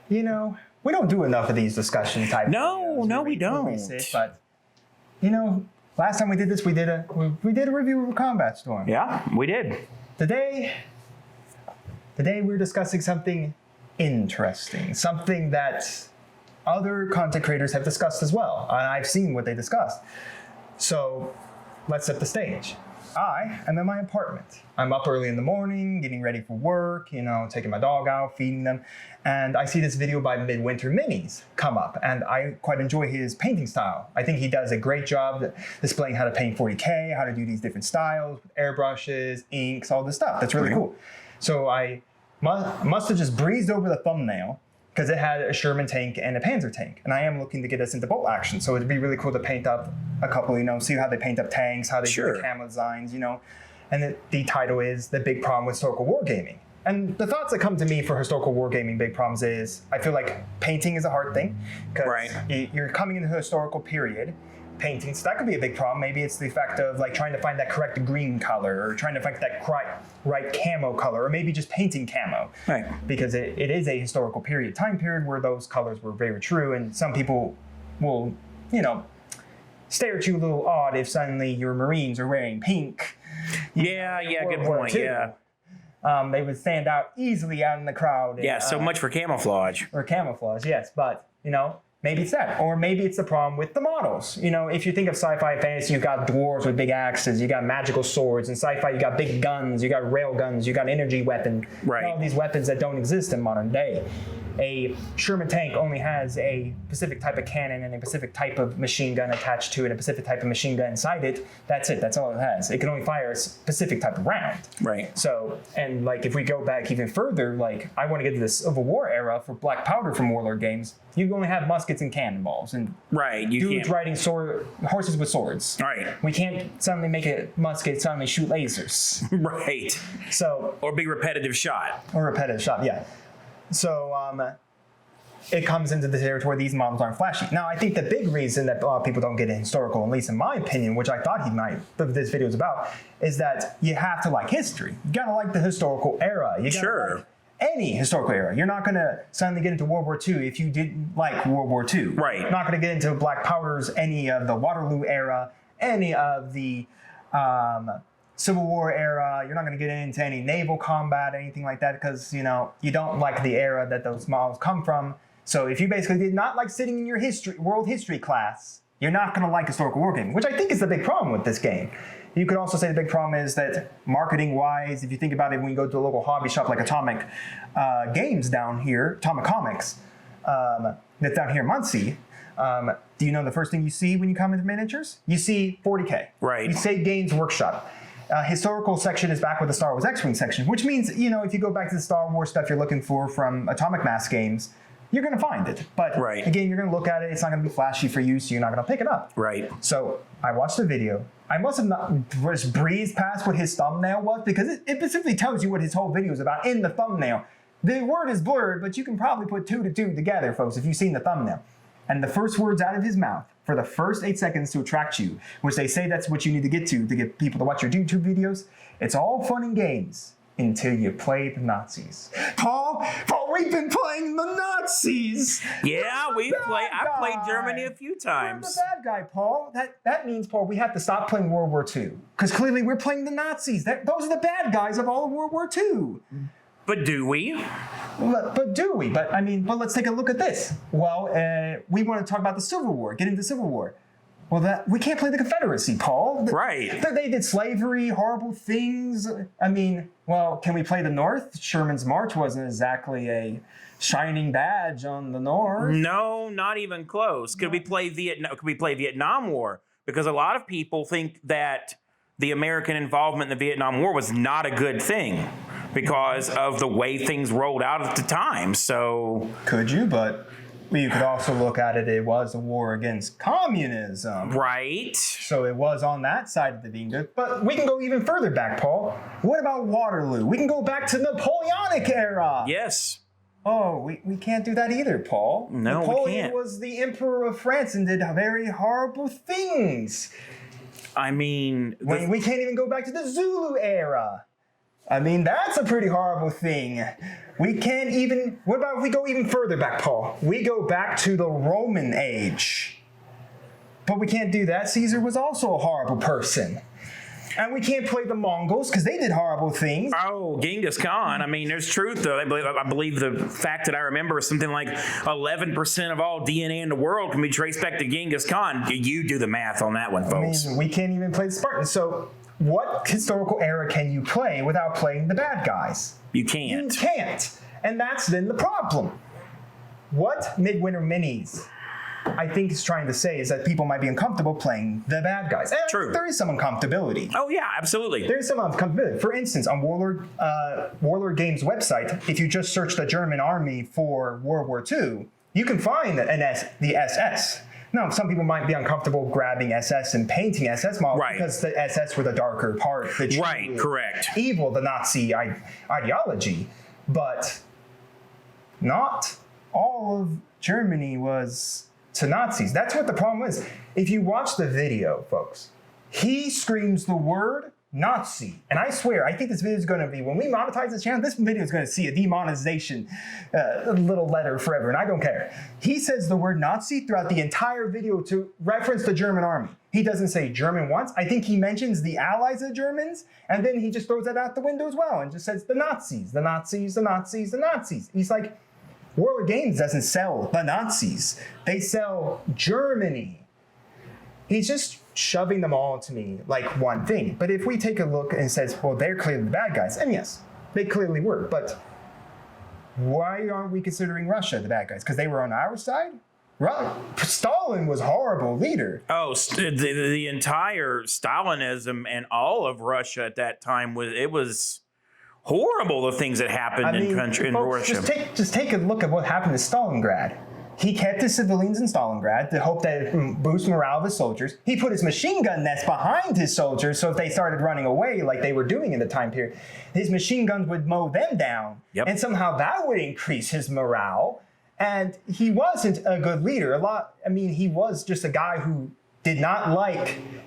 we don't do enough of these discussion type No, videos. we don't. But, last time we did this, we did a review of Combat Storm. Yeah, we did. Today we're discussing something interesting, something that other content creators have discussed as well. And I've seen what they discussed. So let's set the stage. I am in my apartment. I'm up early in the morning, getting ready for work, taking my dog out, feeding them. And I see this video by MidWinter Minis come up, and I quite enjoy his painting style. I think he does a great job displaying how to paint 40K, how to do these different styles, with airbrushes, inks, all this stuff. That's really cool. So I must have just breezed over the thumbnail because it had a Sherman tank and a Panzer tank. And I am looking to get us into bolt action. So it'd be really cool to paint up a couple, see how they paint up tanks, how they do the camo designs, And the title is The Big Problem with Historical Wargaming. And the thoughts that come to me for historical wargaming big problems is, I feel like painting is a hard thing. Because you're coming into a historical period, painting, so that could be a big problem. Maybe it's the effect of trying to find that correct green color, or trying to find that right camo color, or maybe just painting camo. Right. Because it is a historical time period where those colors were very true, and some people will, stare at you a little odd if suddenly your Marines are wearing pink. Yeah, good point, yeah. They would stand out easily out in the crowd. Yeah, so much for camouflage. Or camouflage, yes, but, maybe it's that. Or maybe it's the problem with the models. If you think of sci-fi fantasy, you've got dwarves with big axes, you got magical swords. In sci-fi, you got big guns, you got rail guns, you got energy weapon. Right. All these weapons that don't exist in modern day. A Sherman tank only has a specific type of cannon and a specific type of machine gun attached to it, and a specific type of machine gun inside it. That's it. That's all it has. It can only fire a specific type of round. Right. So, and if we go back even further, I want to get to the Civil War era for black powder from Warlord games. You only have muskets and cannonballs, and dudes riding horses with swords. Right. We can't suddenly make a musket suddenly shoot lasers. Right. So. Or big repetitive shot. Yeah. So it comes into the territory these models aren't flashy. Now, I think the big reason that a lot of people don't get in historical, at least in my opinion, which I thought this video is about, is that you have to like history. You gotta like the historical era. You gotta like any historical era. You're not gonna suddenly get into World War II if you didn't like World War II. Right. You're not gonna get into black powders, any of the Waterloo era, any of the Civil War era. You're not going to get into any naval combat, anything like that, because, you don't like the era that those models come from. So if you basically did not like sitting in your world history class, you're not going to like historical wargaming, which I think is the big problem with this game. You could also say the big problem is that marketing-wise, if you think about it, when you go to a local hobby shop like Atomic Games down here, Atomic Comics, that's down here in Muncie, do you know the first thing you see when you come into miniatures? You see 40K. Right. You say Games Workshop. Historical section is back with the Star Wars X-Wing section, which means, if you go back to the Star Wars stuff you're looking for from Atomic Mass games, you're going to find it. But again, you're going to look at it. It's not going to be flashy for you, so you're not going to pick it up. Right. So I watched the video. I must have not just breezed past what his thumbnail was, because it specifically tells you what his whole video is about in the thumbnail. The word is blurred, but you can probably put 2 to 2 together, folks, if you've seen the thumbnail. And the first words out of his mouth for the first 8 seconds to attract you, which they say that's what you need to get people to watch your YouTube videos. It's all fun and games until you play the Nazis. Paul, we've been playing the Nazis. Yeah, I've played Germany a few times. We're the bad guy, Paul. That means, Paul, we have to stop playing World War II, because clearly we're playing the Nazis. Those are the bad guys of all of World War II. But do we? But do we? But let's take a look at this. Well, we want to talk about the Civil War, get into Civil War. Well, we can't play the Confederacy, Paul. Right. They did slavery, horrible things. Can we play the North? Sherman's March wasn't exactly a shining badge on the North. No, not even close. Could we play Vietnam War? Because a lot of people think that the American involvement in the Vietnam War was not a good thing, because of the way things rolled out at the time. So could you? But you could also look at it. It was a war against communism, right? So it was on that side of the being good. But we can go even further back, Paul. What about Waterloo? We can go back to the Napoleonic era. Yes. Oh, we can't do that either, Paul. No, Napoleon we can't. Was the emperor of France and did very horrible things. We can't even go back to the Zulu era. I mean, that's a pretty horrible thing. We can't even, what about if we go even further back, Paul? We go back to the Roman age. But we can't do that. Caesar was also a horrible person. And we can't play the Mongols because they did horrible things. Oh, Genghis Khan. I mean, there's truth, though. I believe the fact that I remember is something like 11% of all DNA in the world can be traced back to Genghis Khan. You do the math on that one, folks. I mean, we can't even play the Spartans. So what historical era can you play without playing the bad guys? You can't. You can't. And that's then the problem. What MidWinter Minis, I think, is trying to say is that people might be uncomfortable playing the bad guys. And True. There is some uncomfortability. Oh, yeah, absolutely. There's some uncomfortability. For instance, on Warlord Games website, if you just search the German army for World War II, you can find the SS. Now, some people might be uncomfortable grabbing SS and painting SS models because the SS were the darker part, the true correct. evil, the Nazi ideology. But not all of Germany was to Nazis. That's what the problem is. If you watch the video, folks, he screams the word Nazi. And I swear, I think this video is going to be, when we monetize this channel, this video is going to see a demonetization little letter forever, and I don't care. He says the word Nazi throughout the entire video to reference the German army. He doesn't say German once. I think he mentions the allies of Germans, and then he just throws that out the window as well and just says the Nazis, the Nazis, the Nazis, the Nazis. He's like, Warlord Games doesn't sell the Nazis. They sell Germany. He's just shoving them all to me like one thing. But if we take a look and says, well, they're clearly the bad guys, and yes, they clearly were, but why aren't we considering Russia the bad guys? Because they were on our side? Stalin was a horrible leader. Oh, the entire Stalinism and all of Russia at that time was horrible. The things that happened in Russia. Just take a look at what happened to Stalingrad. He kept his civilians in Stalingrad to hope that it boost morale of his soldiers. He put his machine gun nest behind his soldiers, so if they started running away like they were doing in the time period, his machine guns would mow them down. Yep. And somehow that would increase his morale. And he wasn't a good leader. He was just a guy who did not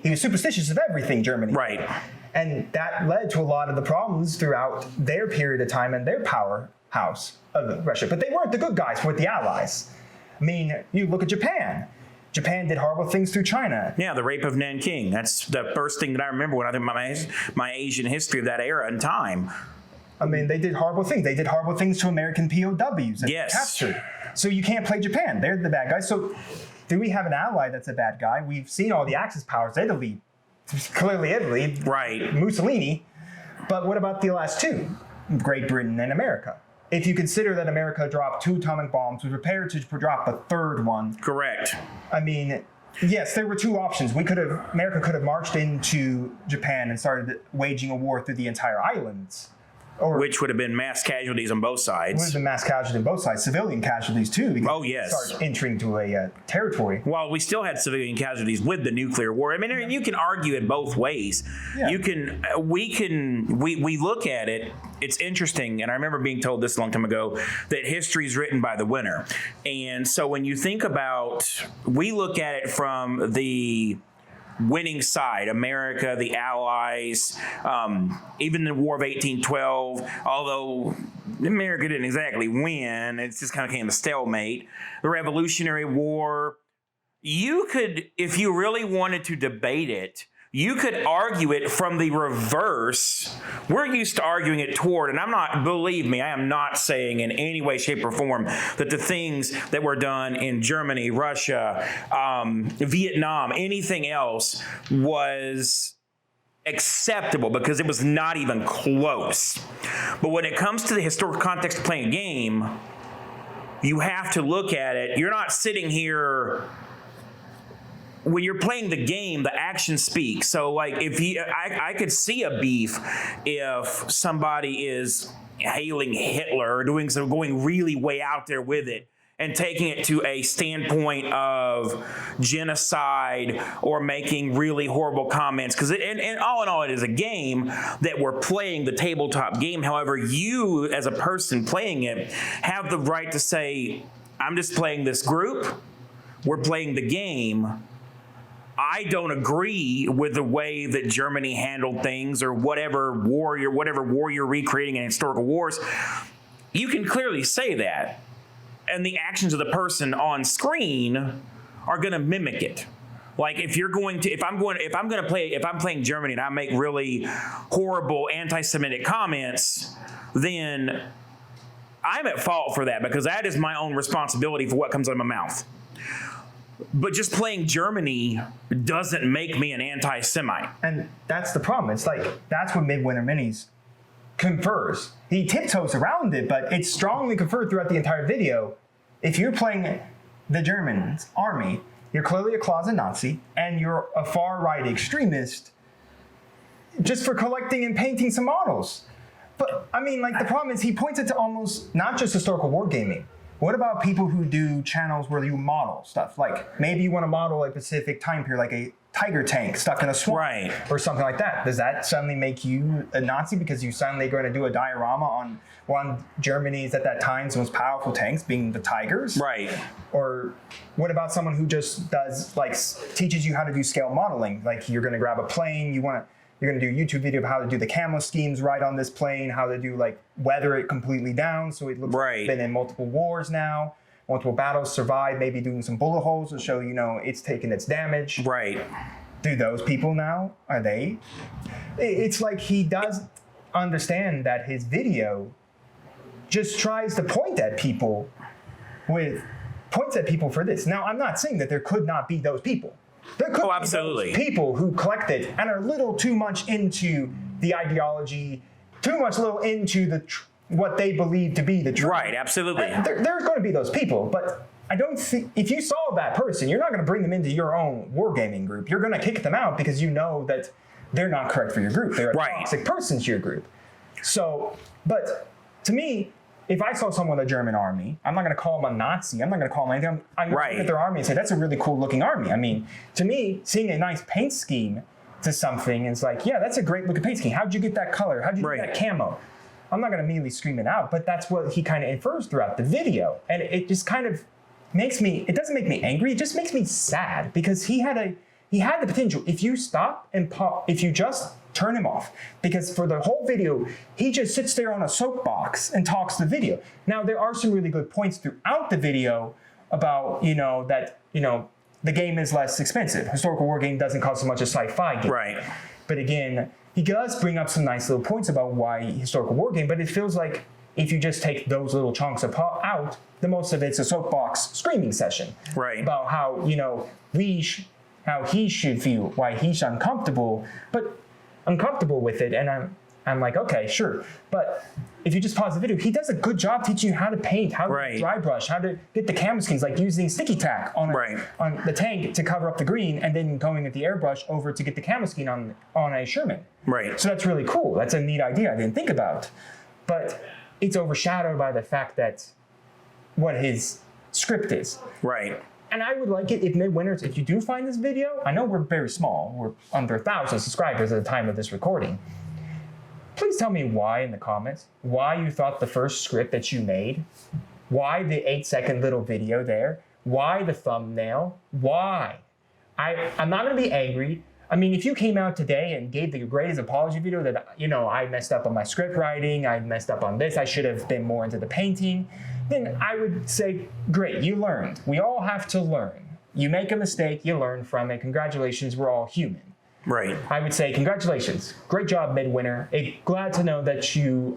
he was superstitious of everything, Germany. Right. And that led to a lot of the problems throughout their period of time and their powerhouse of Russia. But they weren't the good guys with the Allies. I mean, you look at Japan. Japan did horrible things through China. Yeah, the rape of Nanking. That's the first thing that I remember when I think my Asian history of that era and time. I mean, they did horrible things. They did horrible things to American POWs and captured. So you can't play Japan. They're the bad guys. So do we have an ally that's a bad guy? We've seen all the Axis powers. Italy, clearly Italy. Right. Mussolini. But what about the last two? Great Britain and America. If you consider that America dropped 2 atomic bombs, was prepared to drop a third one. Correct. I mean, yes, there were 2 options. America could have marched into Japan and started waging a war through the entire islands. Which would have been mass casualties on both sides. Would have been mass casualties on both sides. Civilian casualties, too. Oh, yes. Start entering to a territory. Well, we still had civilian casualties with the nuclear war. I mean, you can argue it both ways. Yeah. We look at it. It's interesting, and I remember being told this a long time ago, that history is written by the winner. And so when you think about, we look at it from the winning side, America, the Allies, even the War of 1812, although America didn't exactly win, it just kind of came a stalemate. The Revolutionary War, you could, if you really wanted to debate it, you could argue it from the reverse. We're used to arguing it toward, and believe me, I am not saying in any way, shape, or form that the things that were done in Germany, Russia, Vietnam, anything else was acceptable, because it was not even close. But when it comes to the historical context of playing a game, you have to look at it. You're not sitting here. When you're playing the game, the action speaks. So, like, I could see a beef if somebody is hailing Hitler or going really way out there with it and taking it to a standpoint of genocide or making really horrible comments. Because and all in all, it is a game that we're playing, the tabletop game. However, you as a person playing it have the right to say, I'm just playing this group. We're playing the game. I don't agree with the way that Germany handled things or whatever war you're recreating in historical wars, you can clearly say that. And the actions of the person on screen are going to mimic it. Like if I'm playing Germany and I make really horrible anti-Semitic comments, then I'm at fault for that because that is my own responsibility for what comes out of my mouth. But just playing Germany doesn't make me an anti-Semite. And that's the problem. It's like, that's what MidWinter Minis confers. He tiptoes around it, but it's strongly conferred throughout the entire video. If you're playing the German army, you're clearly a closet Nazi, and you're a far-right extremist just for collecting and painting some models. But, I mean, like, the problem is he points it to almost not just historical wargaming. What about people who do channels where you model stuff? Like, maybe you want to model a specific time period, like a tiger tank stuck in a swamp, right, or something like that. Does that suddenly make you a Nazi because you suddenly going to do a diorama on one of Germany's at that time's most powerful tanks, being the Tigers? Right. Or what about someone who just does, like, teaches you how to do scale modeling? Like, you're going to grab a plane, you're going to do a YouTube video of how to do the camo schemes right on this plane, how to do, like, weather it completely down so it looks like it's been in multiple wars now, multiple battles, survived, maybe doing some bullet holes to show, you know, it's taken its damage. Right. Do those people now, are they? It's like he does understand that his video just tries to points at people for this. Now, I'm not saying that there could not be those people. There could be absolutely those people who collect it and are a little too much into the ideology, little into what they believe to be the truth. Right, absolutely. There's going to be those people, but I don't think, if you saw that person, you're not going to bring them into your own wargaming group. You're going to kick them out because you know that they're not correct for your group. They're a toxic person to your group. So, but to me, if I saw someone in the German army, I'm not going to call them a Nazi. I'm not going to call them anything. I'm going to look at their army and say, that's a really cool looking army. I mean, to me, seeing a nice paint scheme to something, it's like, yeah, that's a great looking paint scheme. How'd you get that color? How'd you get that camo? I'm not going to immediately scream it out, but that's what he kind of infers throughout the video. And it just kind of makes me, it doesn't make me angry. It just makes me sad because he had the potential. If you stop and if you just turn him off, because for the whole video, he just sits there on a soapbox and talks the video. Now, there are some really good points throughout the video about, the game is less expensive. Historical war game doesn't cost as much as sci-fi game. Right. But again, he does bring up some nice little points about why historical war game, but it feels like if you just take those little chunks out, the most of it's a soapbox screaming session. Right. About how, how he should feel, why he's uncomfortable with it, and I'm like, okay, sure. But if you just pause the video, he does a good job teaching you how to paint, how to dry brush, how to get the camo schemes, like using sticky tack on the tank to cover up the green, and then going with the airbrush over to get the camo scheme on a Sherman. Right. So that's really cool. That's a neat idea I didn't think about. But it's overshadowed by the fact that what his script is. Right. And I would like it if MidWinters, if you do find this video, I know we're very small, we're under 1,000 subscribers at the time of this recording. Please tell me why in the comments, why you thought the first script that you made, why the 8-second little video there, why the thumbnail, why? I'm not gonna be angry. I mean, if you came out today and gave the greatest apology video that, I messed up on my script writing, I messed up on this, I should have been more into the painting, then I would say, great, you learned. We all have to learn. You make a mistake, you learn from it. Congratulations, we're all human. Right. I would say, congratulations. Great job, MidWinter. Glad to know that you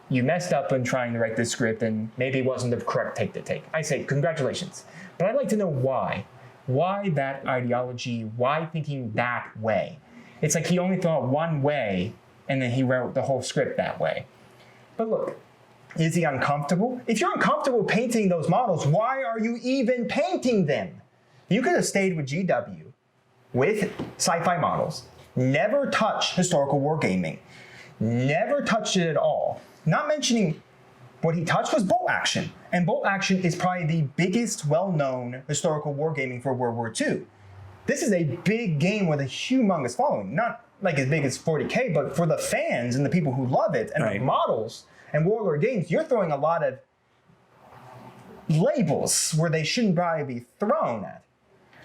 messed up when trying to write this script and maybe it wasn't the correct take to take. I say, congratulations. But I'd like to know why. Why that ideology? Why thinking that way? It's like he only thought one way and then he wrote the whole script that way. But look, is he uncomfortable? If you're uncomfortable painting those models, why are you even painting them? You could have stayed with GW, with sci-fi models, never touch historical wargaming, never touched it at all. Not mentioning what he touched was bolt action. And bolt action is probably the biggest well-known historical wargaming for World War II. This is a big game with a humongous following. Not like as big as 40K, but for the fans and the people who love it and the models and Warlord games, you're throwing a lot of labels where they shouldn't probably be thrown at.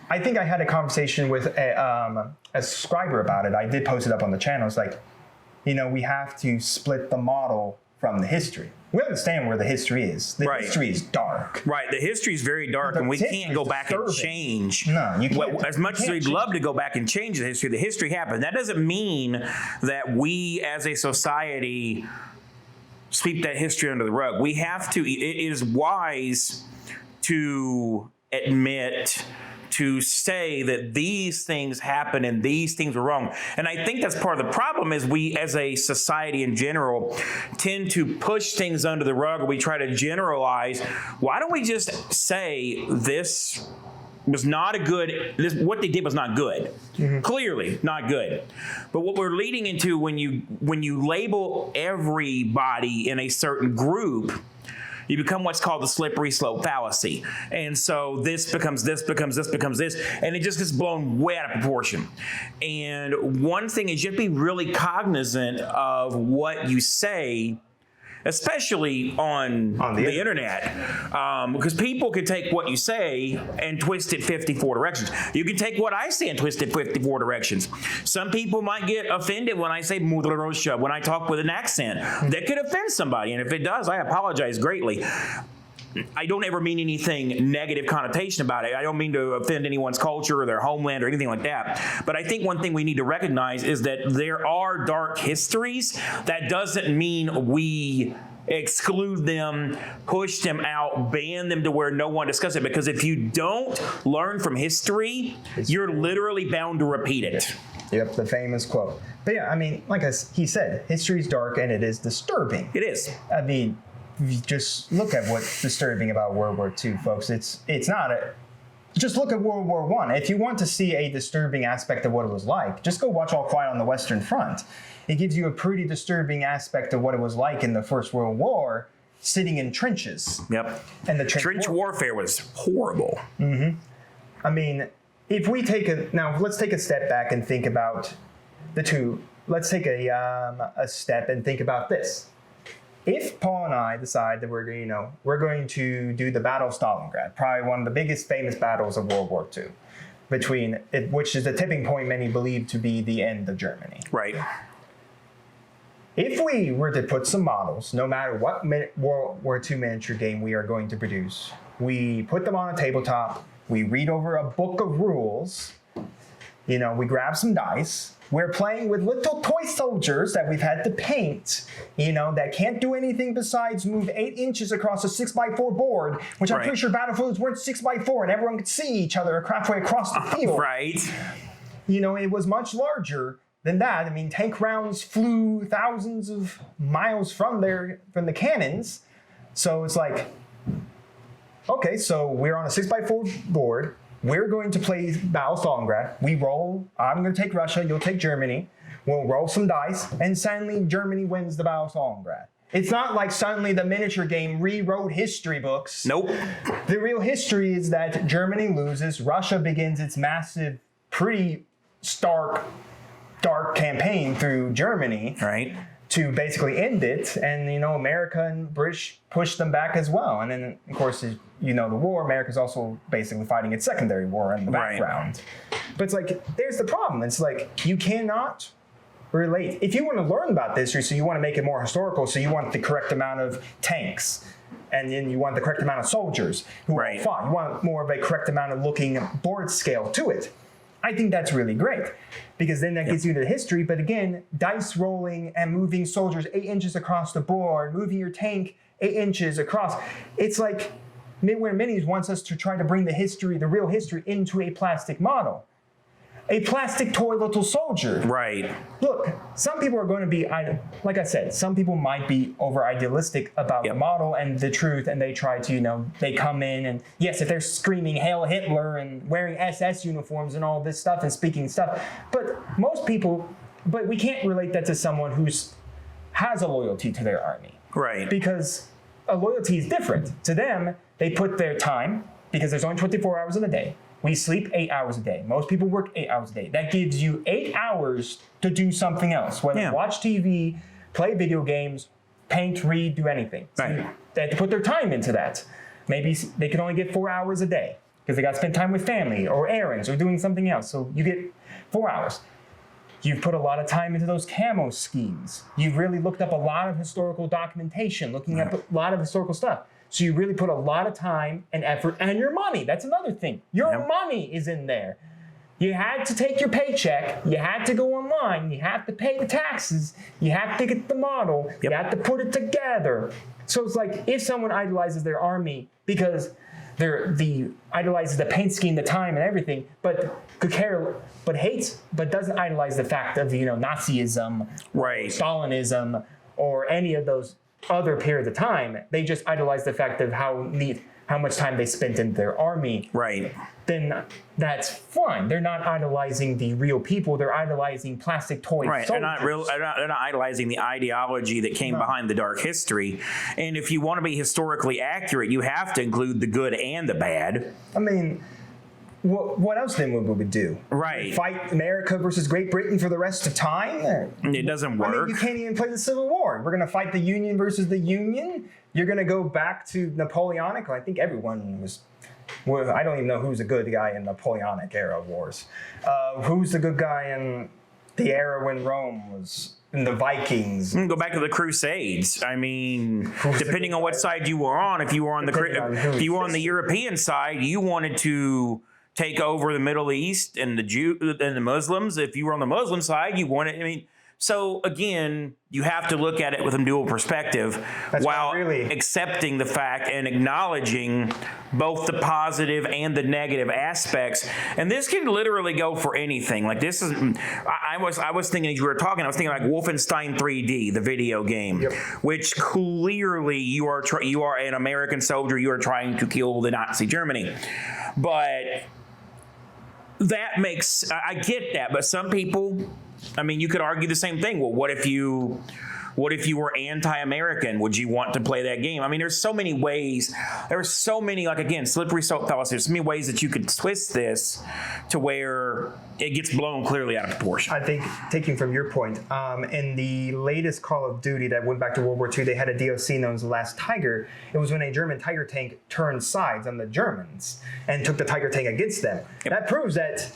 I think I had a conversation with a subscriber about it. I did post it up on the channel. It's like, we have to split the model from the history. We understand where the history is. The history is dark. Right. The history is very dark, and we can't go back and change. No, you can't. As much as we'd love to go back and change the history happened. That doesn't mean that we as a society sweep that history under the rug. We have to, it is wise to admit, to say that these things happen and these things were wrong. And I think that's part of the problem is we as a society in general tend to push things under the rug, or we try to generalize. Why don't we just say this was not a good, what they did was not good. Clearly not good. But what we're leading into when you label everybody in a certain group, you become what's called the slippery slope fallacy. And so this becomes this, and it just gets blown way out of proportion. And one thing is you have to be really cognizant of what you say, especially on the internet, because people can take what you say and twist it 54 directions. You can take what I say and twist it 54 directions. Some people might get offended when I say mudrosha, when I talk with an accent. That could offend somebody, and if it does, I apologize greatly. I don't ever mean anything negative connotation about it. I don't mean to offend anyone's culture or their homeland or anything like that. But I think one thing we need to recognize is that there are dark histories. That doesn't mean we exclude them, push them out, ban them to where no one discusses it. Because if you don't learn from history, you're literally bound to repeat it. Yep, the famous quote. But yeah, I mean, like he said, history is dark and it is disturbing. It is. I mean, just look at what's disturbing about World War II, folks. It's not just look at World War I. If you want to see a disturbing aspect of what it was like, just go watch All Quiet on the Western Front. It gives you a pretty disturbing aspect of what it was like in the First World War, sitting in trenches. Yep. And the trench warfare was horrible. I mean, if we now let's take a step back and think about the two. Let's take a step and think about this. If Paul and I decide that we're going to do the Battle of Stalingrad, probably one of the biggest famous battles of World War II, which is the tipping point many believe to be the end of Germany. Right. If we were to put some models, no matter what World War II miniature game we are going to produce, we put them on a tabletop, we read over a book of rules, we grab some dice. We're playing with little toy soldiers that we've had to paint, that can't do anything besides move 8 inches across a 6x4 board, which I'm pretty sure battlefields weren't 6x4 and everyone could see each other halfway across the field. Right. It was much larger than that. I mean, tank rounds flew thousands of miles from the cannons. So it's like, okay, so we're on a 6x4 board. We're going to play Battle of Stalingrad. We roll. I'm going to take Russia. You'll take Germany. We'll roll some dice, and suddenly Germany wins the Battle of Stalingrad. It's not like suddenly the miniature game rewrote history books. Nope. The real history is that Germany loses. Russia begins its massive, pretty stark, dark campaign through Germany. Right. To basically end it, and America and British pushed them back as well. And then, of course, the war, America's also basically fighting its secondary war in the background. But it's like, there's the problem. It's like, you cannot relate. If you want to learn about this, so you want to make it more historical, so you want the correct amount of tanks, and then you want the correct amount of soldiers who are fought. You want more of a correct amount of looking board scale to it. I think that's really great, because then that gives you the history. But again, dice rolling and moving soldiers 8 inches across the board, moving your tank 8 inches across. It's like MidWinter Minis wants us to try to bring the real history into a plastic model. A plastic toy little soldier. Right. Look, some people are going to be, like I said, some people might be over idealistic about the model and the truth, and they try to, they come in and, yes, if they're screaming Hail Hitler and wearing SS uniforms and all this stuff and speaking stuff, but we can't relate that to someone who has a loyalty to their army. Right. Because a loyalty is different. To them, they put their time, because there's only 24 hours in a day. We sleep 8 hours a day. Most people work 8 hours a day. That gives you 8 hours to do something else, whether watch TV, play video games, paint, read, do anything. So they have to put their time into that. Maybe they can only get 4 hours a day. because they got to spend time with family or errands or doing something else. So you get 4 hours. You've put a lot of time into those camo schemes. You've really looked up a lot of historical documentation, looking at a lot of historical stuff. So you really put a lot of time and effort and your money. That's another thing. Your money is in there. You had to take your paycheck. You had to go online. You have to pay the taxes. You have to get the model. You have to put it together. So it's like if someone idolizes their army because idolizes the paint scheme, the time, and everything, but could care, but hates, but doesn't idolize the fact of Nazism, Stalinism, or any of those other periods of time. They just idolize the fact of how much time they spent in their army. Right. Then that's fine. They're not idolizing the real people. They're idolizing plastic toy soldiers. They're not idolizing the ideology that came behind the dark history. And if you want to be historically accurate, you have to include the good and the bad. I mean, what else then would we do? Right. Fight America versus Great Britain for the rest of time? It doesn't work. I mean, you can't even play the Civil War. We're going to fight the Union versus the Union. You're going to go back to Napoleonic. I think everyone was... Well, I don't even know who's a good guy in Napoleonic era wars. Who's the good guy in the era when Rome was... in the Vikings? Go back to the Crusades. I mean, depending on what side you were on, if you were on the European side, you wanted to take over the Middle East and the Jew and the Muslims. If you were on the Muslim side, you wanted. I mean, so again, you have to look at it with a dual perspective while accepting the fact and acknowledging both the positive and the negative aspects. And this can literally go for anything. Like this is, I was thinking as you were talking, I was thinking like Wolfenstein 3D, the video game, which clearly you are an American soldier. You are trying to kill the Nazi Germany, but that makes, I get that, but some people, I mean, you could argue the same thing. Well, what if you were anti-American? Would you want to play that game? I mean, there's so many ways. There's so many, like, again, slippery slope fallacy. There's so many ways that you could twist this to where it gets blown clearly out of proportion. I think, taking from your point, in the latest Call of Duty that went back to World War II, they had a DLC known as The Last Tiger. It was when a German Tiger tank turned sides on the Germans and took the Tiger tank against them. That proves that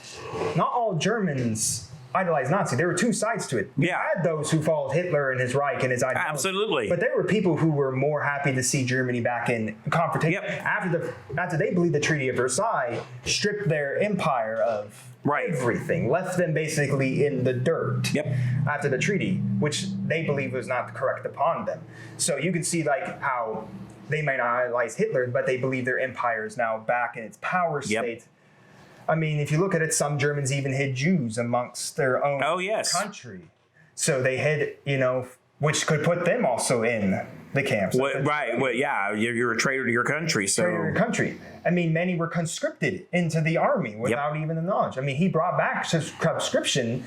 not all Germans idolized Nazi. There were two sides to it. You had those who followed Hitler and his Reich and his ideology. Absolutely. But there were people who were more happy to see Germany back in confrontation. After they believed the Treaty of Versailles stripped their empire of everything, left them basically in the dirt after the treaty, which they believed was not correct upon them. So you can see like how they might not idolize Hitler, but they believe their empire is now back in its power state. I mean, if you look at it, some Germans even hid Jews amongst their own country. So they hid, which could put them also in the camps. You're a traitor to your country. So traitor to your country. I mean, many were conscripted into the army without even the knowledge. I mean, he brought back conscription,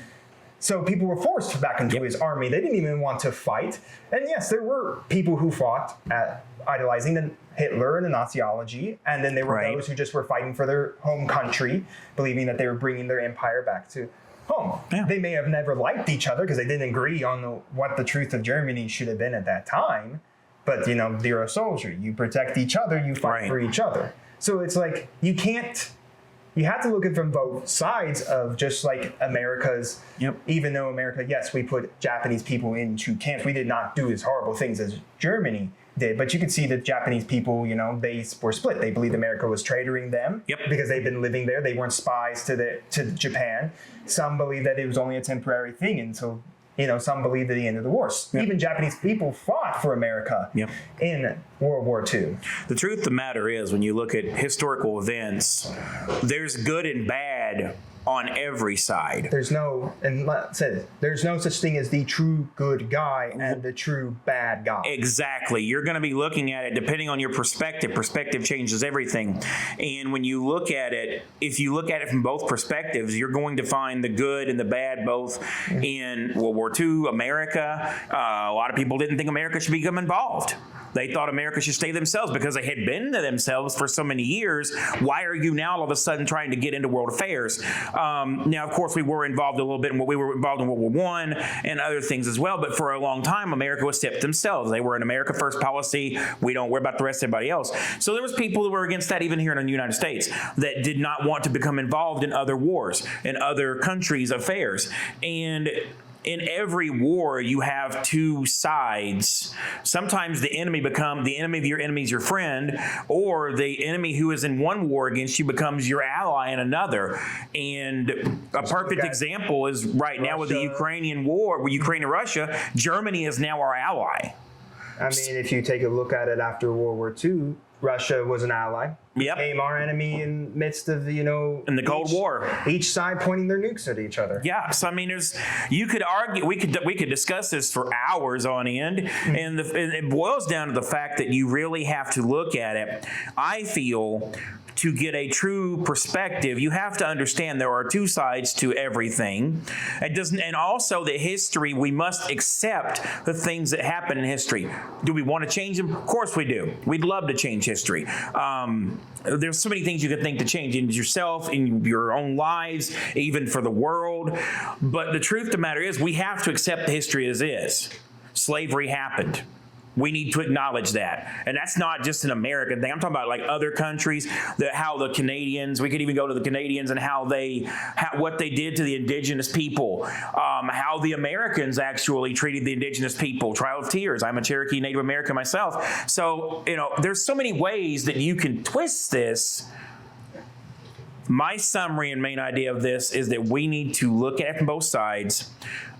so people were forced back into his army. They didn't even want to fight. And yes, there were people who fought at idolizing Hitler and the Naziology, and then there were those who just were fighting for their home country, believing that they were bringing their empire back to home. They may have never liked each other because they didn't agree on what the truth of Germany should have been at that time, but you're a soldier. You protect each other, you fight for each other. So it's like, you have to look at it from both sides of just like America's, even though America, yes, we put Japanese people into camps. We did not do as horrible things as Germany did, but you could see that Japanese people, they were split. They believed America was traitoring them because they've been living there. They weren't spies to Japan. Some believed that it was only a temporary thing until, some believed at the end of the war. Even Japanese people fought for America in World War II. The truth of the matter is, when you look at historical events, there's good and bad on every side. There's no such thing as the true good guy and the true bad guy. Exactly. You're going to be looking at it depending on your perspective. Perspective changes everything. And when you look at it, if you look at it from both perspectives, you're going to find the good and the bad both in World War II, America. A lot of people didn't think America should become involved. They thought America should stay themselves because they had been to themselves for so many years. Why are you now all of a sudden trying to get into world affairs? Now, of course, we were involved a little bit in what we were involved in World War I and other things as well. But for a long time, America was stepped themselves. They were an America first policy. We don't worry about the rest of everybody else. So there was people who were against that even here in the United States that did not want to become involved in other wars and other countries' affairs. And in every war, you have two sides. Sometimes the enemy of your enemy is your friend, or the enemy who is in one war against you becomes your ally in another. And a perfect example is right now with the Ukrainian war, with Ukraine and Russia. Germany is now our ally. I mean, if you take a look at it after World War II, Russia was an ally. Yep. Became our enemy in the midst of, in the Cold War. Each side pointing their nukes at each other. Yeah. So I mean, you could argue, we could discuss this for hours on end, and it boils down to the fact that you really have to look at it. I feel, to get a true perspective, you have to understand there are two sides to everything. And also that history, we must accept the things that happen in history. Do we want to change them? Of course we do. We'd love to change history. There's so many things you could think to change in yourself, in your own lives, even for the world. But the truth of the matter is, we have to accept history as is. Slavery happened. We need to acknowledge that. And that's not just an American thing. I'm talking about like other countries, how the Canadians, we could even go to the Canadians and what they did to the indigenous people, how the Americans actually treated the indigenous people. Trail of Tears. I'm a Cherokee Native American myself. So, there's so many ways that you can twist this. My summary and main idea of this is that we need to look at it from both sides,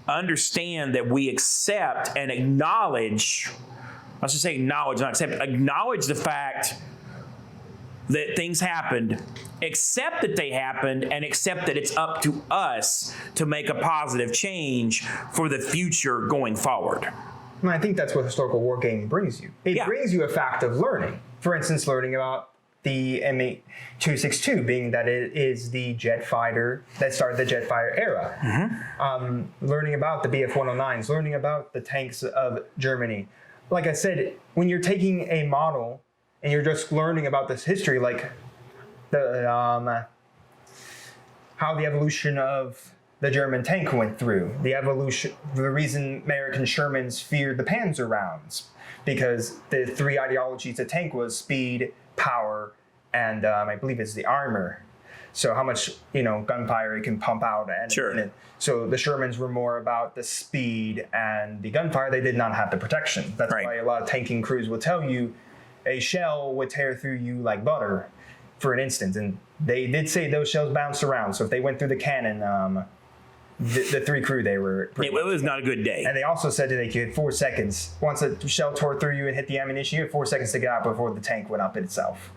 understand that we accept and acknowledge, let's just say acknowledge, not accept, acknowledge the fact that things happened, accept that they happened, and accept that it's up to us to make a positive change for the future going forward. And I think that's what historical wargaming brings you. It brings you a fact of learning. For instance, learning about the M8262, being that it is the jet fighter that started the jet fighter era. Learning about the BF-109s, learning about the tanks of Germany. Like I said, when you're taking a model and you're just learning about this history, like the how the evolution of the German tank went through, the reason American Shermans feared the Panzer rounds, because the three ideologies of tank was speed, power, and I believe it's the armor. So how much gunfire it can pump out, and so the Shermans were more about the speed and the gunfire. They did not have the protection. That's why a lot of tanking crews will tell you a shell would tear through you like butter, for an instant. And they did say those shells bounced around. So if they went through the cannon, the three crew, they were it was not a good day. And they also said that they could 4 seconds. Once a shell tore through you and hit the ammunition, you had 4 seconds to get out before the tank went up itself.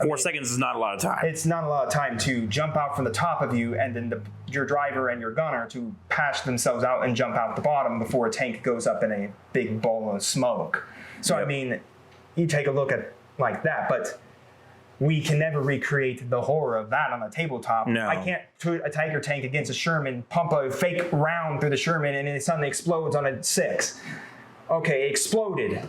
4 seconds is not a lot of time. It's not a lot of time to jump out from the top of you and then your driver and your gunner to patch themselves out and jump out the bottom before a tank goes up in a big ball of smoke. So, I mean, you take a look at like that, but we can never recreate the horror of that on a tabletop. No. I can't put a Tiger tank against a Sherman, pump a fake round through the Sherman, and it suddenly explodes on a 6. Okay, it exploded.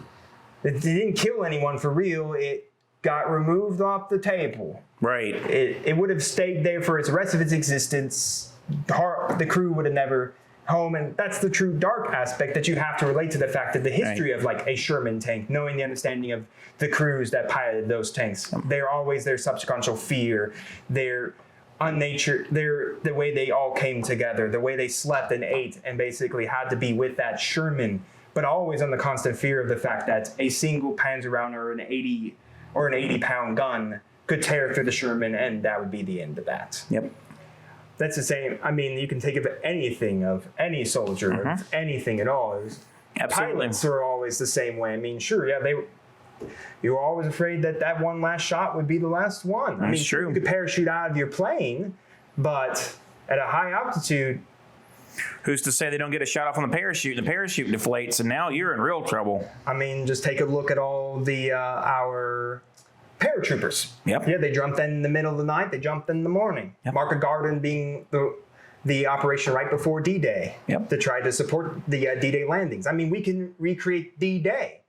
It didn't kill anyone for real. It got removed off the table. Right. It would have stayed there for the rest of its existence. The crew would have never home, and that's the true dark aspect that you have to relate to the fact that the history of like a Sherman tank, knowing the understanding of the crews that piloted those tanks, they're always their subsequential fear, their unnature, the way they all came together, the way they slept and ate and basically had to be with that Sherman, but always on the constant fear of the fact that a single Panzer round or an 80-pound gun could tear through the Sherman, and that would be the end of that. Yep. That's the same. I mean, you can take of anything, of any soldier, of anything at all. Absolutely. Pilots are always the same way. I mean, sure, yeah, you were always afraid that that one last shot would be the last one. I mean, true. You could parachute out of your plane, but at a high altitude, who's to say they don't get a shot off on the parachute and the parachute deflates, and now you're in real trouble. I mean, just take a look at all the our paratroopers. Yep. Yeah, they jumped in the middle of the night. They jumped in the morning. Yep. Market Garden being the operation right before D-Day to try to support the D-Day landings. I mean, we can recreate D-Day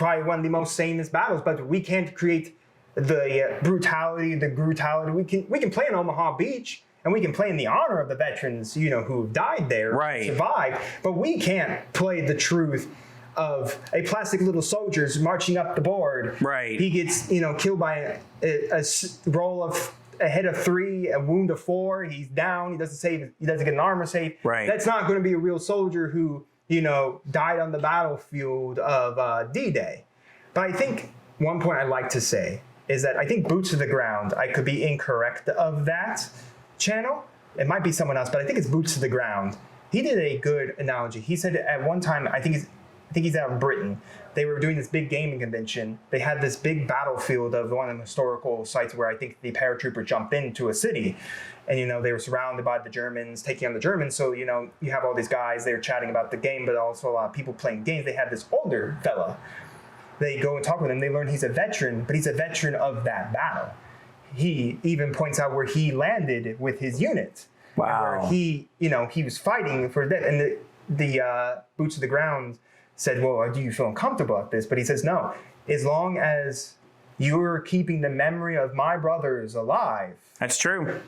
probably one of the most sanest battles, but we can't create the brutality, the brutality. We can play in Omaha Beach, and we can play in the honor of the veterans, you know, who have died there, right, survived, but we can't play the truth of a plastic little soldier's marching up the board. Right. He gets, you know, killed by a roll of a hit of 3, a wound of 4. He's down. He doesn't get an armor save. Right. That's not going to be a real soldier who, you know, died on the battlefield of D-Day. But I think one point I'd like to say is that I think Boots to the Ground, I could be incorrect of that channel. It might be someone else, but I think it's Boots to the Ground. He did a good analogy. He said at one time, I think he's out in Britain. They were doing this big gaming convention. They had this big battlefield of one of the historical sites where I think the paratrooper jumped into a city. And, you know, they were surrounded by the Germans, taking on the Germans. So, you know, you have all these guys, they're chatting about the game, but also a lot of people playing games. They had this older fella. They go and talk with him. They learn he's a veteran, but he's a veteran of that battle. He even points out where he landed with his unit. Wow. Where he was fighting for that. And the Boots to the Ground said, well, do you feel uncomfortable at this? But he says, no, as long as you're keeping the memory of my brothers alive. That's true.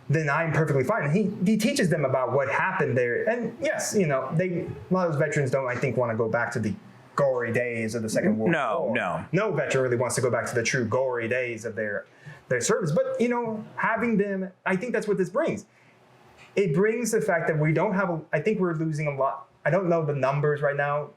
Then I'm perfectly fine. And he teaches them about what happened there. And yes, you know, a lot of those veterans don't, I think, want to go back to the gory days of the Second World War. No veteran really wants to go back to the true gory days of their service. But, you know, having them, I think that's what this brings. It brings the fact that we don't have, I think we're losing a lot. I don't know the numbers right now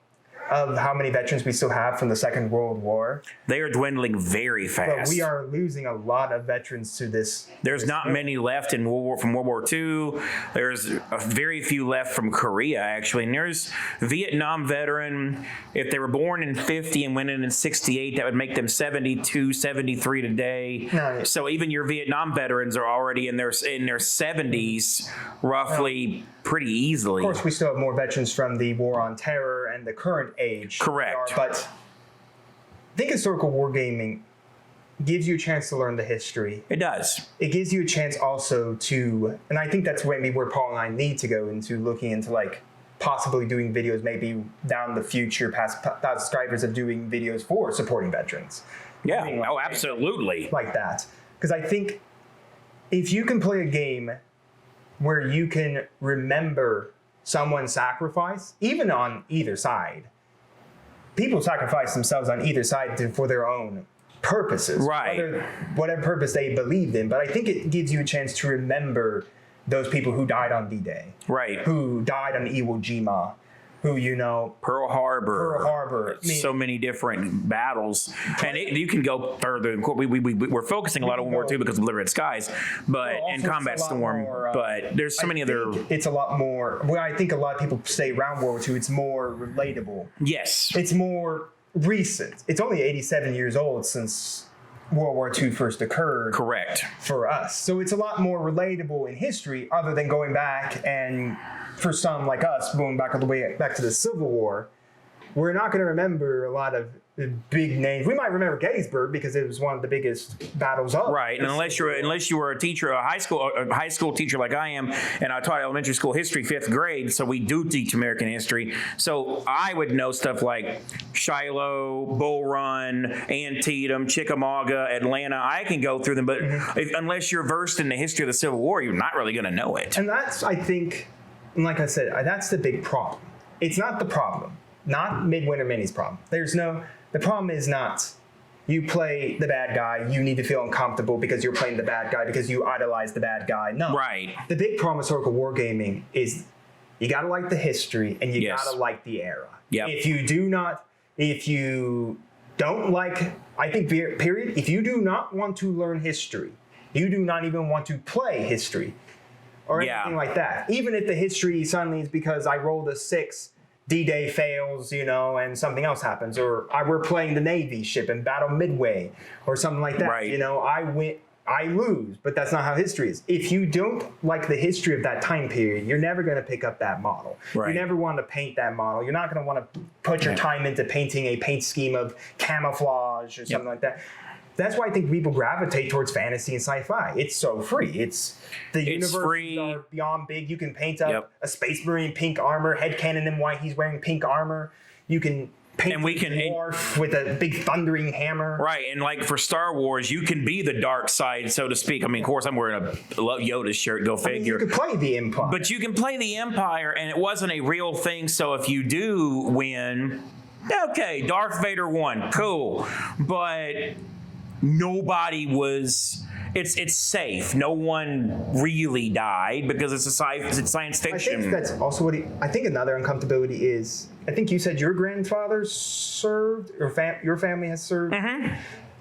of how many veterans we still have from the Second World War. They are dwindling very fast. But we are losing a lot of veterans to this. There's not many left in from World War II. There's a very few left from Korea, actually. And there's Vietnam veteran. If they were born in 50 and went in 68, that would make them 72, 73 today. No. So even your Vietnam veterans are already in their 70s, roughly, pretty easily. Of course, we still have more veterans from the War on Terror and the current age. Correct. But I think historical wargaming gives you a chance to learn the history. It does. It gives you a chance also to, and I think that's maybe where Paul and I need to go into, looking into like possibly doing videos maybe down the future, past subscribers of doing videos for supporting veterans. Yeah. Oh, absolutely. Like that. Because I think if you can play a game where you can remember someone's sacrifice, even on either side. People sacrifice themselves on either side for their own purposes. Right. Whatever purpose they believed in. But I think it gives you a chance to remember those people who died on D-Day. Right. Who died on Iwo Jima. Who, you know... Pearl Harbor. I mean, so many different battles. And you can go further. We're focusing a lot on World War II because of Liberated Skies, but and Combat Storm. More, but there's so many other... It's a lot more... Well, I think a lot of people say around World War II, it's more relatable. Yes. It's more recent. It's only 87 years old since World War II first occurred. Correct. For us. So it's a lot more relatable in history other than going back and... For some like us, going back all the way back to the Civil War, we're not going to remember a lot of the big names. We might remember Gettysburg because it was one of the biggest battles of. Right, and unless you were a teacher, a high school teacher like I am, and I taught elementary school history 5th grade, so we do teach American history. So I would know stuff like Shiloh, Bull Run, Antietam, Chickamauga, Atlanta. I can go through them, but unless you're versed in the history of the Civil War, you're not really going to know it. And that's, I think. And like I said, that's the big problem. It's not the problem. Not MidWinter Minis' problem. The problem is not you play the bad guy, you need to feel uncomfortable because you're playing the bad guy, because you idolize the bad guy. No. Right. The big problem with historical wargaming is you gotta like the history and you gotta like the era. Yep. If you don't like, I think, period, if you do not want to learn history, you do not even want to play history, or anything like that. Even if the history suddenly is because I rolled a 6, D-Day fails, you know, and something else happens, or we're playing the Navy ship in Battle Midway, or something like that. Right. You know, I win, I lose, but that's not how history is. If you don't like the history of that time period, you're never going to pick up that model. Right. You never want to paint that model. You're not going to want to put your time into painting a paint scheme of camouflage or something like that. That's why I think people gravitate towards fantasy and sci-fi. It's so free. It's universes are beyond big. You can paint up a Space Marine pink armor, headcanon him why he's wearing pink armor. You can paint And we can- dwarf with a big thundering hammer. Right, and like for Star Wars, you can be the dark side, so to speak. I mean, of course, I'm wearing a Yoda shirt. Go I mean, figure. you could play the Empire. But you can play the Empire, and it wasn't a real thing. So if you do win, okay, Darth Vader won, cool. But nobody was. It's safe. No one really died because it's science I fiction. think that's also what I think another uncomfortability is. I think you said your grandfather served, or your family has served. Mm-hmm.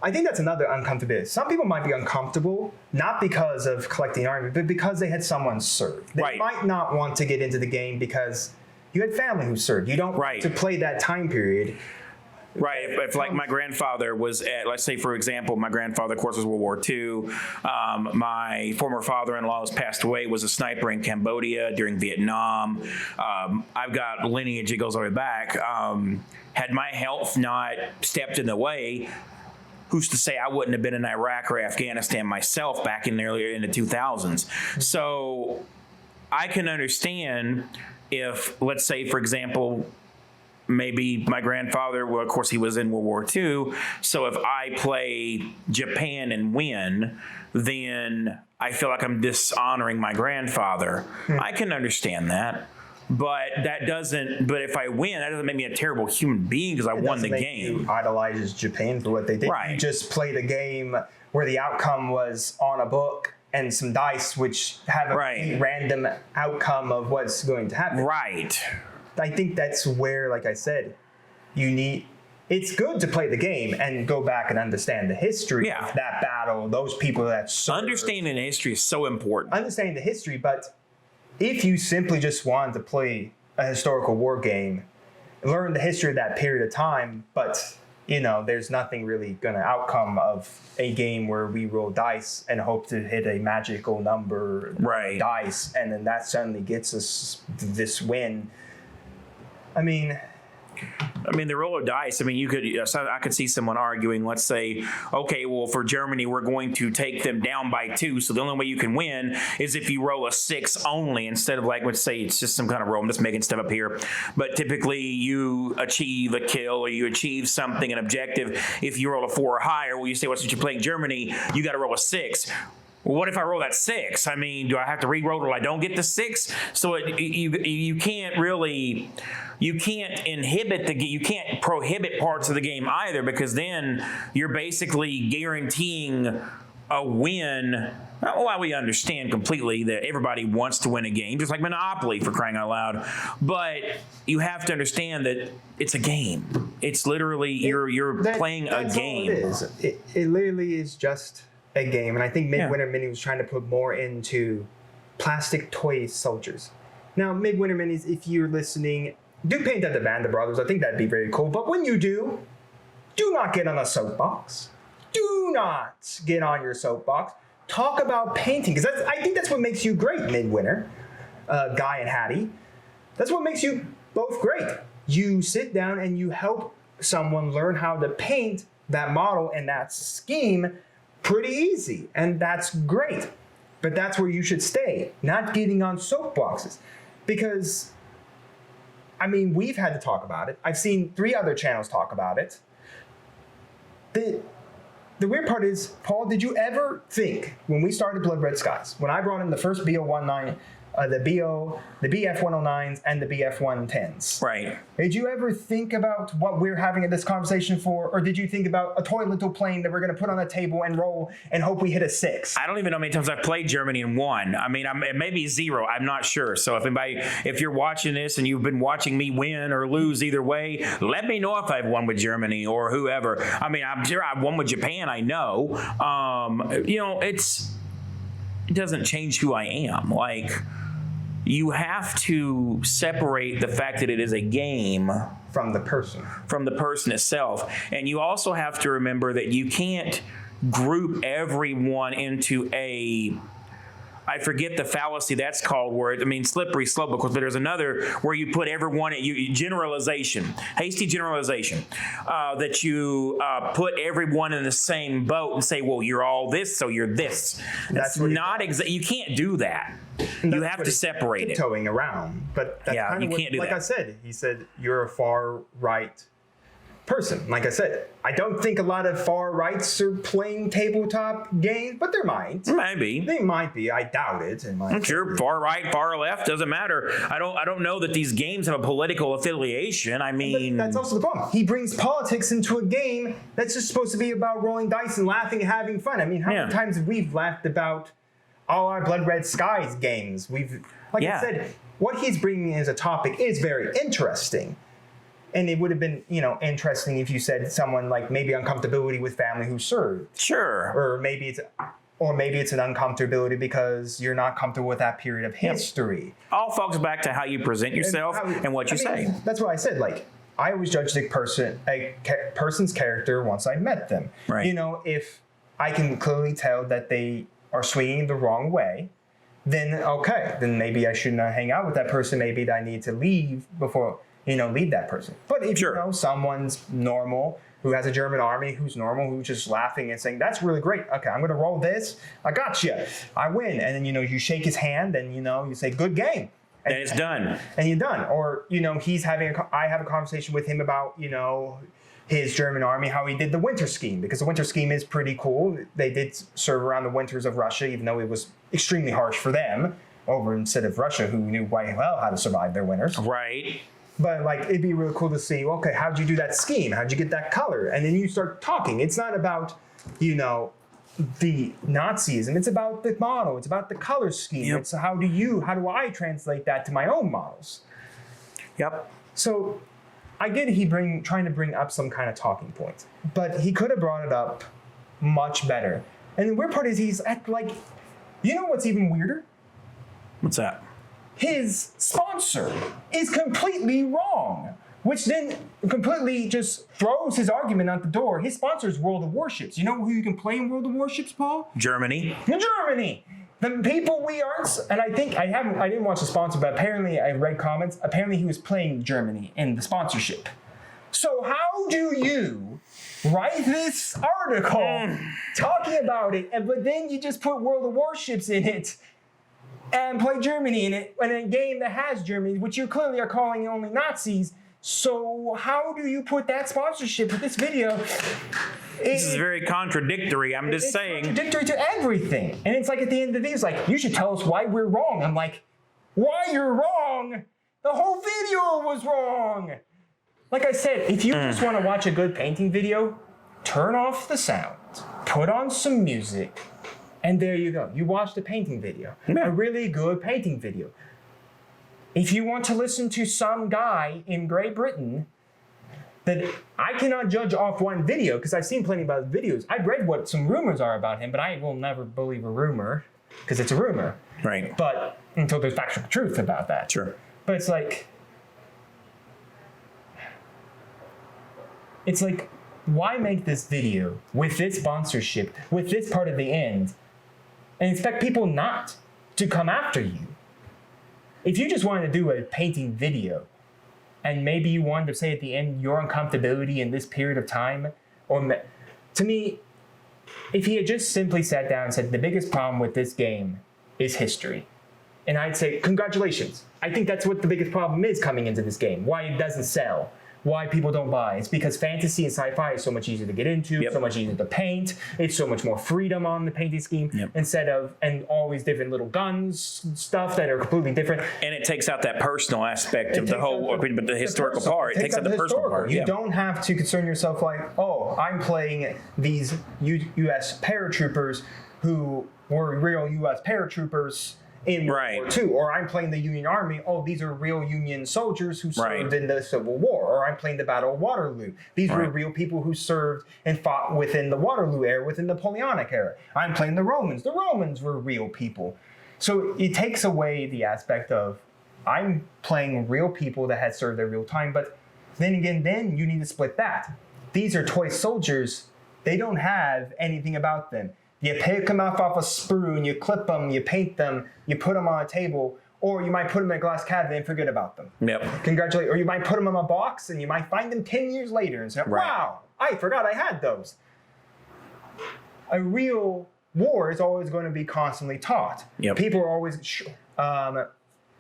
I think that's another uncomfortability. Some people might be uncomfortable, not because of collecting army, but because they had someone serve. They Right. might not want to get into the game because you had family who served. You don't Right. want to play that time period. Right. If like my grandfather was at, let's say, for example, my grandfather, of course, was World War II. My former father-in-law who's passed away was a sniper in Cambodia during Vietnam. I've got lineage that goes all the way back. Had my health not stepped in the way, who's to say I wouldn't have been in Iraq or Afghanistan myself back in earlier in the 2000s. So I can understand if, let's say, for example, maybe my grandfather, well, of course, he was in World War II. So if I play Japan and win, then I feel like I'm dishonoring my grandfather. I can understand that. But that doesn't, but if I win, that doesn't make me a terrible human being because I won the game. You idolize Japan for what they did. Right. You just played a game where the outcome was on a book and some dice, which have a Right. random outcome of what's going to happen. Right. I think that's where, like I said, it's good to play the game and go back and understand the history Yeah. of that battle, those people that served. Understanding the history is so important. Understanding the history, but if you simply just wanted to play a historical war game, learn the history of that period of time, but there's nothing really going to outcome of a game where we roll dice and hope to hit a magical number Right. dice, and then that suddenly gets us this win. I mean, the roll of dice. I could see someone arguing. Let's say, okay, well, for Germany, we're going to take them down by 2. So the only way you can win is if you roll a 6 only, instead of like, let's say it's just some kind of roll. I'm just making stuff up here. But typically, you achieve a kill or you achieve something, an objective. If you roll a 4 or higher, well, you say, well, since you're playing Germany, you got to roll a 6. Well, what if I roll that 6? I mean, do I have to re-roll till I don't get the 6? So you can't really. You can't you can't prohibit parts of the game either, because then you're basically guaranteeing a win. Well, we understand completely that everybody wants to win a game, just like Monopoly, for crying out loud. But you have to understand that it's a game. It's literally you're playing a game. All it is. It literally is just a game, and I think MidWinter Minis was trying to put more into plastic toy soldiers. Now, MidWinter Minis, if you're listening, do paint at the Band of Brothers. I think that'd be very cool. But when you do not get on a soapbox. Do not get on your soapbox. Talk about painting, because I think that's what makes you great, MidWinter, Guy and Hattie. That's what makes you both great. You sit down and you help someone learn how to paint that model and that scheme pretty easy, and that's great. But that's where you should stay, not getting on soapboxes, because we've had to talk about it. I've seen 3 other channels talk about it. The weird part is, Paul, did you ever think, when we started Blood Red Skies, when I brought in the first BO-19, the BF-109s and the BF-110s. Right. Did you ever think about what we're having this conversation for, or did you think about a toy little plane that we're going to put on a table and roll and hope we hit a 6? I don't even know how many times I've played Germany and won. It may be 0. I'm not sure. So if you're watching this and you've been watching me win or lose either way, let me know if I've won with Germany or whoever. I'm sure I've won with Japan. I know. It doesn't change who I am. You have to separate the fact that it is a game From the person itself. And you also have to remember that you can't group everyone into I forget the fallacy that's called, where slippery slope, because there's another where you put everyone hasty generalization, that you put everyone in the same boat and say, well, you're all this, so you're this. That's not you can't do that. You have to separate it. Tiptoeing around, but that's you kind of can't do like that. I said. He said you're a far right person. Like I said, I don't think a lot of far rights are playing tabletop games, but there might. Maybe. They might be. I doubt it. I'm sure far right, far left, doesn't matter. I don't know that these games have a political affiliation. I mean, that's also the problem. He brings politics into a game that's just supposed to be about rolling dice and laughing and having fun. I mean, how many times have we laughed about all our Blood Red Skies games? I said, what he's bringing as a topic is very interesting. And it would have been, interesting if you said someone like maybe uncomfortability with family who served. Sure. Or maybe it's an uncomfortability because you're not comfortable with that period of history. All falls back to how you present yourself and what you say. That's what I said. Like, I always judge a person's character once I met them. Right. If I can clearly tell that they are swinging the wrong way, then okay, then maybe I shouldn't hang out with that person. Maybe I need to leave before, leave that person. But if someone's normal, who has a German army, who's normal, who's just laughing and saying, that's really great. Okay, I'm going to roll this. I got you. I win. And then, you shake his hand and, you say, good game. And it's done. And you're done. Or, I have a conversation with him about, his German army, how he did the winter scheme, because the winter scheme is pretty cool. They did serve around the winters of Russia, even though it was extremely harsh for them, instead of Russia, who knew quite well how to survive their winters. Right. But it'd be really cool to see, okay, how'd you do that scheme? How'd you get that color? And then you start talking. It's not about, the Nazism. It's about the model. It's about the color scheme. Yep. It's how do I translate that to my own models? Yep. So I get trying to bring up some kind of talking points, but he could have brought it up much better. And the weird part is he's at what's even weirder? What's that? His sponsor is completely wrong, which then completely just throws his argument out the door. His sponsor is World of Warships. You know who you can play in World of Warships, Paul? Germany. Germany. The people we aren't, and I didn't watch the sponsor, but apparently I read comments. Apparently he was playing Germany in the sponsorship. So how do you write this article talking about it, but then you just put World of Warships in it and play Germany in it, in a game that has Germany, which you clearly are calling only Nazis? So how do you put that sponsorship with this video? This is very contradictory. I'm just saying. Contradictory to everything. And it's like at the end of the video, it's like, you should tell us why we're wrong. I'm like, why you're wrong? The whole video was wrong. Like I said, if you just want to watch a good painting video, turn off the sound, put on some music, and there you go. You watched a painting video. A really good painting video. If you want to listen to some guy in Great Britain that I cannot judge off one video, because I've seen plenty about videos. I've read what some rumors are about him, but I will never believe a rumor, because it's a rumor. Right. But until there's factual truth about that. Sure. But it's like, why make this video with this sponsorship, with this part at the end, and expect people not to come after you? If you just wanted to do a painting video, and maybe you wanted to say at the end your uncomfortability in this period of time, to me, if he had just simply sat down and said, the biggest problem with this game is history, and I'd say, congratulations. I think that's what the biggest problem is coming into this game, why it doesn't sell, why people don't buy. It's because fantasy and sci-fi is so much easier to get into, so much easier to paint. It's so much more freedom on the painting scheme instead of, and all these different little guns, stuff that are completely different. And it takes out that personal aspect of the whole, but the historical part. It takes out the personal part. You don't have to concern yourself like, oh, I'm playing these U.S. paratroopers who were real U.S. paratroopers in World War II, or I'm playing the Union Army. Oh, these are real Union soldiers who served in the Civil War, or I'm playing the Battle of Waterloo. These were real people who served and fought within the Waterloo era, within the Napoleonic era. I'm playing the Romans. The Romans were real people. So it takes away the aspect of I'm playing real people that had served their real time, but then again, then you need to split that. These are toy soldiers. They don't have anything about them. You pick them off a spoon, you clip them, you paint them, you put them on a table, or you might put them in a glass cabinet and forget about them. Congratulations. Or you might put them in a box and you might find them 10 years later and say, wow, I forgot I had those. A real war is always going to be constantly taught. People are always,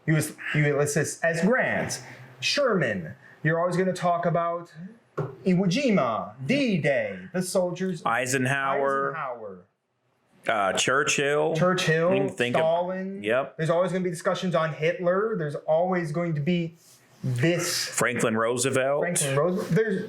Ulysses S. Grant, Sherman. You're always going to talk about Iwo Jima, D-Day, the soldiers. Eisenhower. Churchill, Stalin. Yep. There's always going to be discussions on Hitler. There's always going to be this Franklin Roosevelt.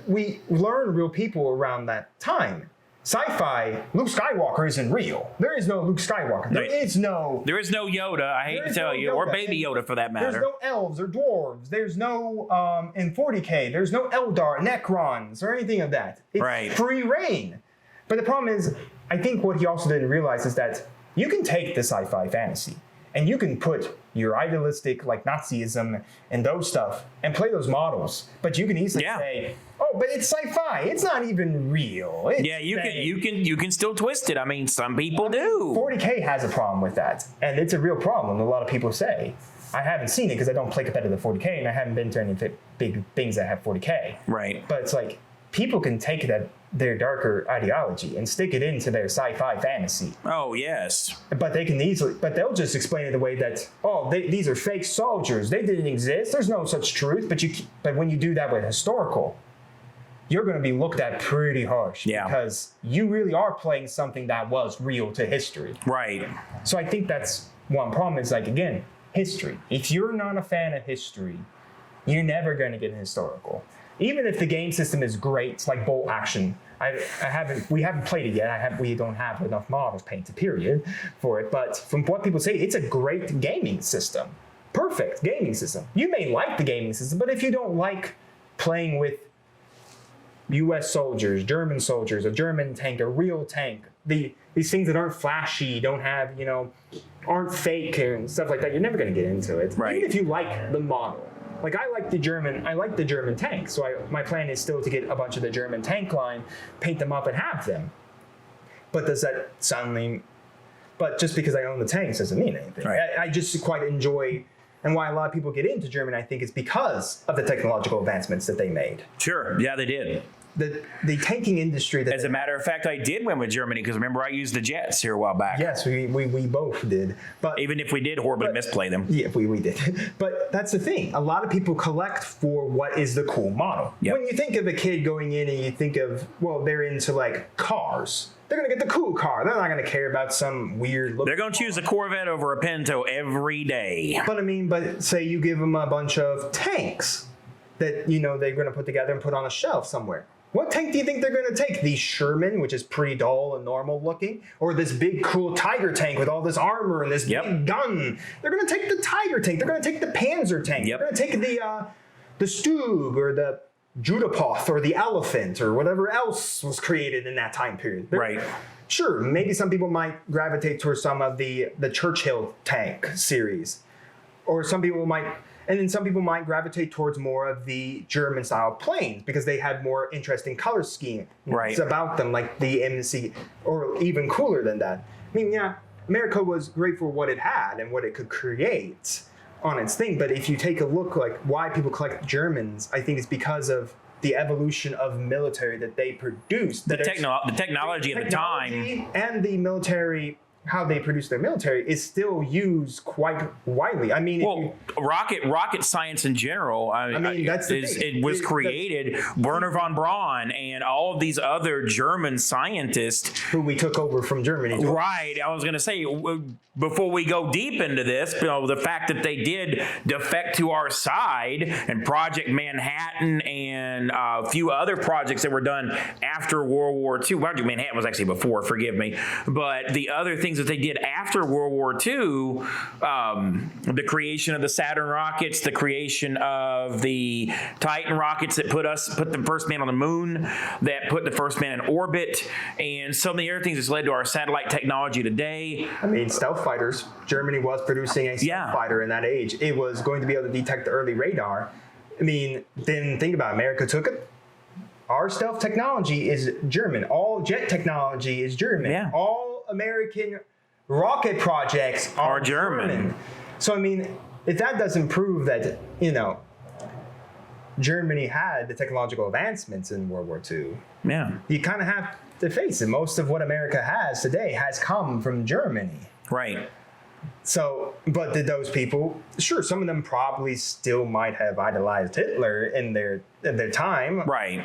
We learn real people around that time. Sci-fi, Luke Skywalker isn't real. There is no Luke Skywalker. There is no Yoda, I hate to tell you, or Baby Yoda for that matter. There's no elves or dwarves. There's no, in 40K, there's no Eldar, Necrons, or anything of that. It's free reign. But the problem is, I think what he also didn't realize is that you can take the sci-fi fantasy and you can put your idealistic, like Nazism and those stuff and play those models. But you can easily say, oh, but it's sci-fi. It's not even real. You can still twist it. I mean, some people do. 40K has a problem with that. And it's a real problem, a lot of people say. I haven't seen it because I don't play competitive 40K and I haven't been to any big things that have 40K. Right. But it's like, people can take their darker ideology and stick it into their sci-fi fantasy. Oh, yes. But they'll just explain it the way that, these are fake soldiers. They didn't exist. There's no such truth. But when you do that with historical, you're going to be looked at pretty harsh. Yeah. Because you really are playing something that was real to history. Right. So I think that's one problem is like, again, history. If you're not a fan of history, you're never going to get historical. Even if the game system is great, like bolt action, we haven't played it yet. We don't have enough models painted, period, for it. But from what people say, it's a great gaming system. Perfect gaming system. You may like the gaming system, but if you don't like playing with U.S. soldiers, German soldiers, a German tank, a real tank, these things that aren't flashy, don't have, aren't fake and stuff like that, you're never going to get into it. Right. Even if you like the model. Like I like the German tank, so my plan is still to get a bunch of the German tank line, paint them up and have them. But does that suddenly, but just because I own the tanks doesn't mean anything. Right. I just quite enjoy, and why a lot of people get into Germany, I think, is because of the technological advancements that they made. Sure, yeah, they did. The tanking industry. As a matter of fact, I did win with Germany because remember I used the jets here a while back. Yes, we both did. But even if we did horribly misplay them. Yeah, we did. But that's the thing. A lot of people collect for what is the cool model. Yep. When you think of a kid going in and you think of, they're into like cars. They're going to get the cool car. They're not going to care about some weird look. They're going to choose a Corvette over a Pinto every day. But say you give them a bunch of tanks that, they're going to put together and put on a shelf somewhere. What tank do you think they're going to take? The Sherman, which is pretty dull and normal looking, or this big cool Tiger tank with all this armor and this big gun? They're going to take the Tiger tank. They're going to take the Panzer tank. Yep. They're going to take the Stug or the Judapoth or the Elephant or whatever else was created in that time period. Right. Sure, maybe some people might gravitate towards some of the Churchill tank series, or some people might. And then some people might gravitate towards more of the German style planes because they had more interesting color scheme about them, like the MC, or even cooler than that. I mean, yeah, America was great for what it had and what it could create on its thing. But if you take a look, like why people collect Germans, I think it's because of the evolution of military that they produced. The technology at the time. And the military, how they produce their military is still used quite widely. I mean, rocket science in general. It was created. Werner von Braun and all of these other German scientists who we took over from Germany. Right. I was going to say before we go deep into this, the fact that they did defect to our side and Project Manhattan and a few other projects that were done after World War II. Project Manhattan was actually before, forgive me, but the other things that they did after World War II, the creation of the Saturn rockets, the creation of the Titan rockets that put the first man on the moon, that put the first man in orbit, and some of the other things that's led to our satellite technology today. I mean, stealth fighters. Germany was producing a stealth fighter in that age. It was going to be able to detect the early radar. I mean, then think about it. America took it. Our stealth technology is German. All jet technology is German. Yeah. All American rocket projects are German. So, I mean, if that doesn't prove that, Germany had the technological advancements in World War II, you kind of have to face it. Most of what America has today has come from Germany. Right. So, but did those people? Sure, some of them probably still might have idolized Hitler in their time. Right.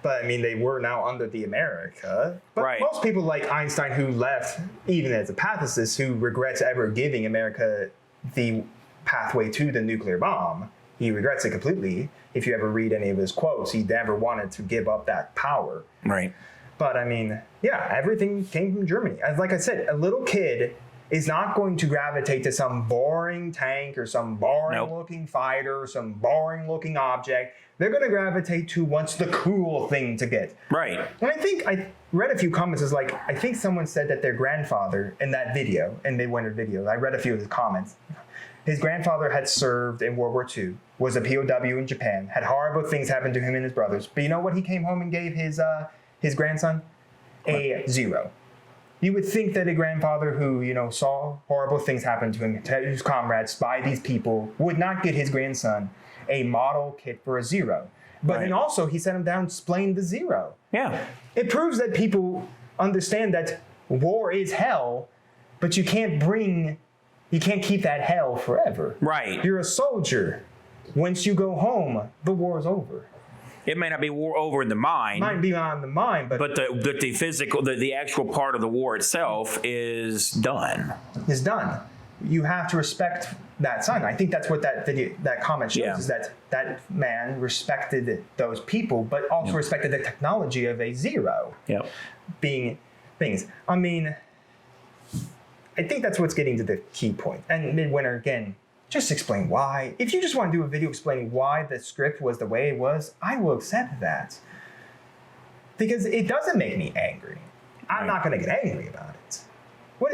But I mean, they were now under the America. But Right. most people like Einstein who left, even as a pacifist, who regrets ever giving America the pathway to the nuclear bomb. He regrets it completely. If you ever read any of his quotes, he never wanted to give up that power. Right. But I mean, yeah, everything came from Germany. As like I said, a little kid is not going to gravitate to some boring tank or some boring looking fighter or some boring looking object. They're going to gravitate to what's the cool thing to get. Right. And I think I read a few comments. Is like, I think someone said that their grandfather in that video, in MidWinter videos, I read a few of his comments. His grandfather had served in World War II, was a POW in Japan, had horrible things happen to him and his brothers. But you know what he came home and gave his grandson? A 0. You would think that a grandfather who, saw horrible things happen to him, to his comrades, by these people, would not get his grandson a model kit for a 0. But then also he sat him down and explained the 0. Yeah. It proves that people understand that war is hell, but you can't keep that hell forever. Right. You're a soldier. Once you go home, the war is over. It may not be war over in the mind. Might be on the mind, but the physical, the actual part of the war itself is done. It's done. You have to respect that sign. I think that's what that comment shows, is that man respected those people, but also respected the technology of a 0 being things. I mean, I think that's what's getting to the key point. And MidWinter, again, just explain why. If you just want to do a video explaining why the script was the way it was, I will accept that. Because it doesn't make me angry. I'm not going to get angry about it.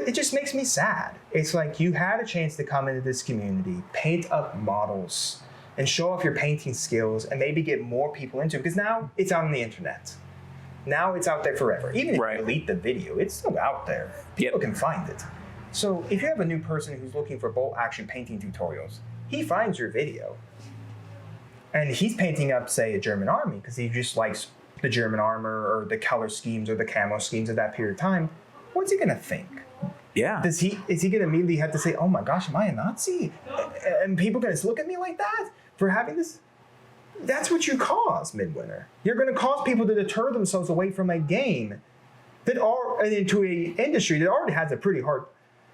It just makes me sad. It's like you had a chance to come into this community, paint up models, and show off your painting skills, and maybe get more people into it. Because now it's on the internet. Now it's out there forever. Even if you delete the video, it's still out there. People can find it. So if you have a new person who's looking for bolt action painting tutorials, he finds your video. And he's painting up, say, a German army because he just likes the German armor or the color schemes or the camo schemes of that period of time. What's he going to think? Yeah. Is he going to immediately have to say, oh my gosh, am I a Nazi? And people going to look at me like that for having this? That's what you cause, MidWinter. You're going to cause people to deter themselves away from a game that are into an industry that already has a pretty hard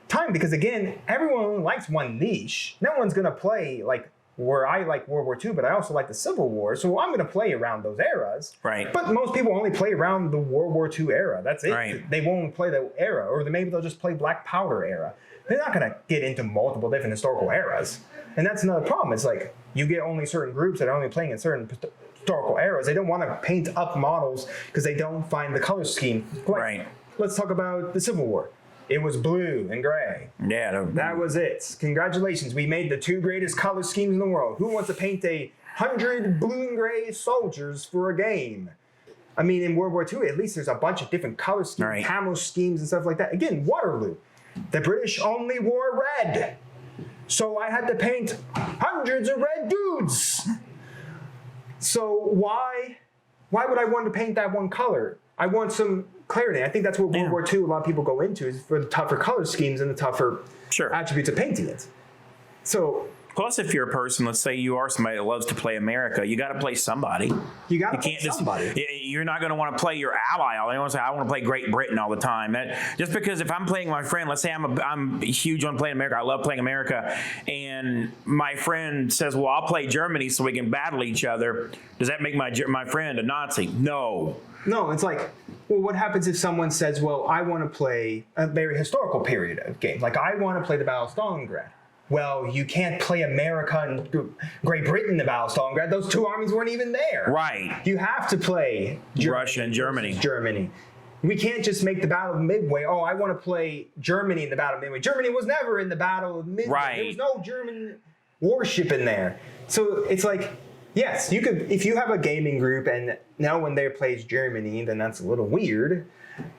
time, because again, everyone only likes one niche. No one's going to play like where I like World War II, but I also like the Civil War, so I'm going to play around those eras. Right. But most people only play around the World War II era. That's it. Right. They won't play the era, or maybe they'll just play Black Powder era. They're not going to get into multiple different historical eras. And that's another problem. It's like you get only certain groups that are only playing in certain historical eras. They don't want to paint up models because they don't find the color scheme. Like, let's talk about the Civil War. It was blue and gray. Yeah. That was it. Congratulations. We made the 2 greatest color schemes in the world. Who wants to paint 100 blue and gray soldiers for a game? I mean, in World War II, at least there's a bunch of different color schemes, camo schemes and stuff like that. Again, Waterloo. The British only wore red. So I had to paint hundreds of red dudes. So why would I want to paint that one color? I want some clarity. I think that's what World War II, a lot of people go into, is for the tougher color schemes and the tougher attributes of painting it. So, plus, if you're a person, let's say you are somebody that loves to play America, you got to play somebody. You got to play somebody. You're not going to want to play your ally. I want to say I want to play Great Britain all the time. Just because if I'm playing my friend, let's say I'm huge on playing America. I love playing America, and my friend says, "Well, I'll play Germany so we can battle each other." Does that make my friend a Nazi? No. No, it's like, well, what happens if someone says, well, I want to play a very historical period of game. Like, I want to play the Battle of Stalingrad. Well, you can't play America and Great Britain in the Battle of Stalingrad. Those 2 armies weren't even there. Right. You have to play Russia and Germany. We can't just make the Battle of Midway. Oh, I want to play Germany in the Battle of Midway. Germany was never in the Battle of Midway. Right. There was no German warship in there. So it's like, yes, you could, if you have a gaming group and no one there plays Germany, then that's a little weird.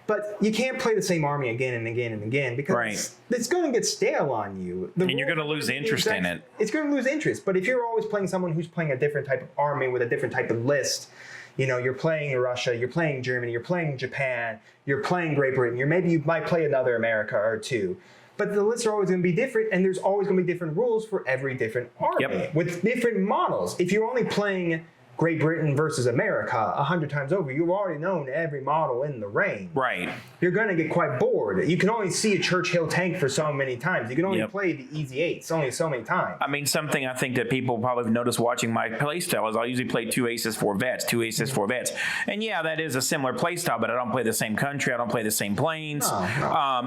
But you can't play the same army again and again and again because it's going to get stale on you. And you're going to lose interest in it. It's going to lose interest. But if you're always playing someone who's playing a different type of army with a different type of list, you're playing Russia, you're playing Germany, you're playing Japan, you're playing Great Britain, you might play another America or 2. but the lists are always going to be different, and there's always going to be different rules for every different army with different models. If you're only playing Great Britain versus America 100 times over, you've already known every model in the range. Right. You're going to get quite bored. You can only see a Churchill tank for so many times. You can only play the 𝐒𝐓𝐀s only so many times. I mean, something I think that people probably have noticed watching my playstyle is I'll usually play 2 aces, 4 vets, 2 aces, 4 vets. And yeah, that is a similar playstyle, but I don't play the same country. I don't play the same planes. No.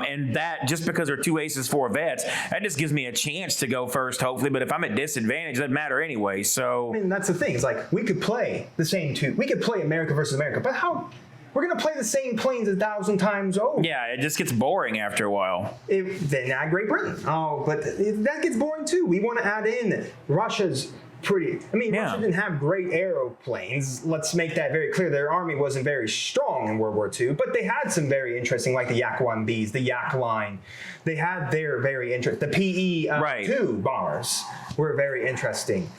And that, just because they're 2 aces, 4 vets, that just gives me a chance to go first, hopefully. But if I'm at disadvantage, it doesn't matter anyway. So, I mean, that's the thing. It's like, we could play the same two. We could play America versus America, but how? We're going to play the same planes 1,000 times over. yeah, it just gets boring after a while. Then add Great Britain. Oh, but that gets boring too. We want to add in Russia's pretty. I mean, Russia didn't have great aeroplanes. Let's make that very clear. Their army wasn't very strong in World War II, but they had some very interesting, like the Yak-1Bs, the Yak line. They had their very interesting. The PE-2 bombers were very interesting.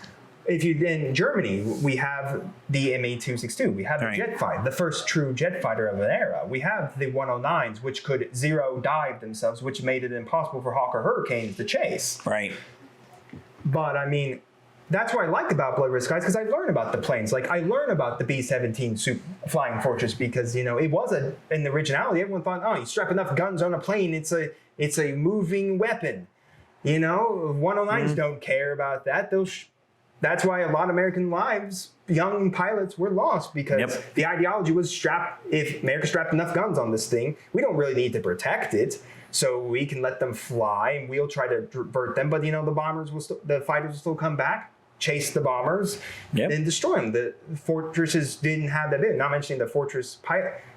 If you in Germany, we have the ME-262. We have the jet fighter, the first true jet fighter of an era. We have the 109s, which could zero dive themselves, which made it impossible for Hawk or Hurricanes to chase. Right. But I mean, that's what I like about Blood Red Skies, because I learn about the planes. Like, I learn about the B-17 flying fortress, because, you know, it was in the originality, everyone thought, oh, you strap enough guns on a plane, it's a moving weapon. You know, 109s don't care about that. That's why a lot of American lives, young pilots, were lost, because the ideology was if America strapped enough guns on this thing, we don't really need to protect it, so we can let them fly and we'll try to divert them. But, you know, the fighters will still come back, chase the bombers, and destroy them. The fortresses didn't have that bit. Not mentioning the fortress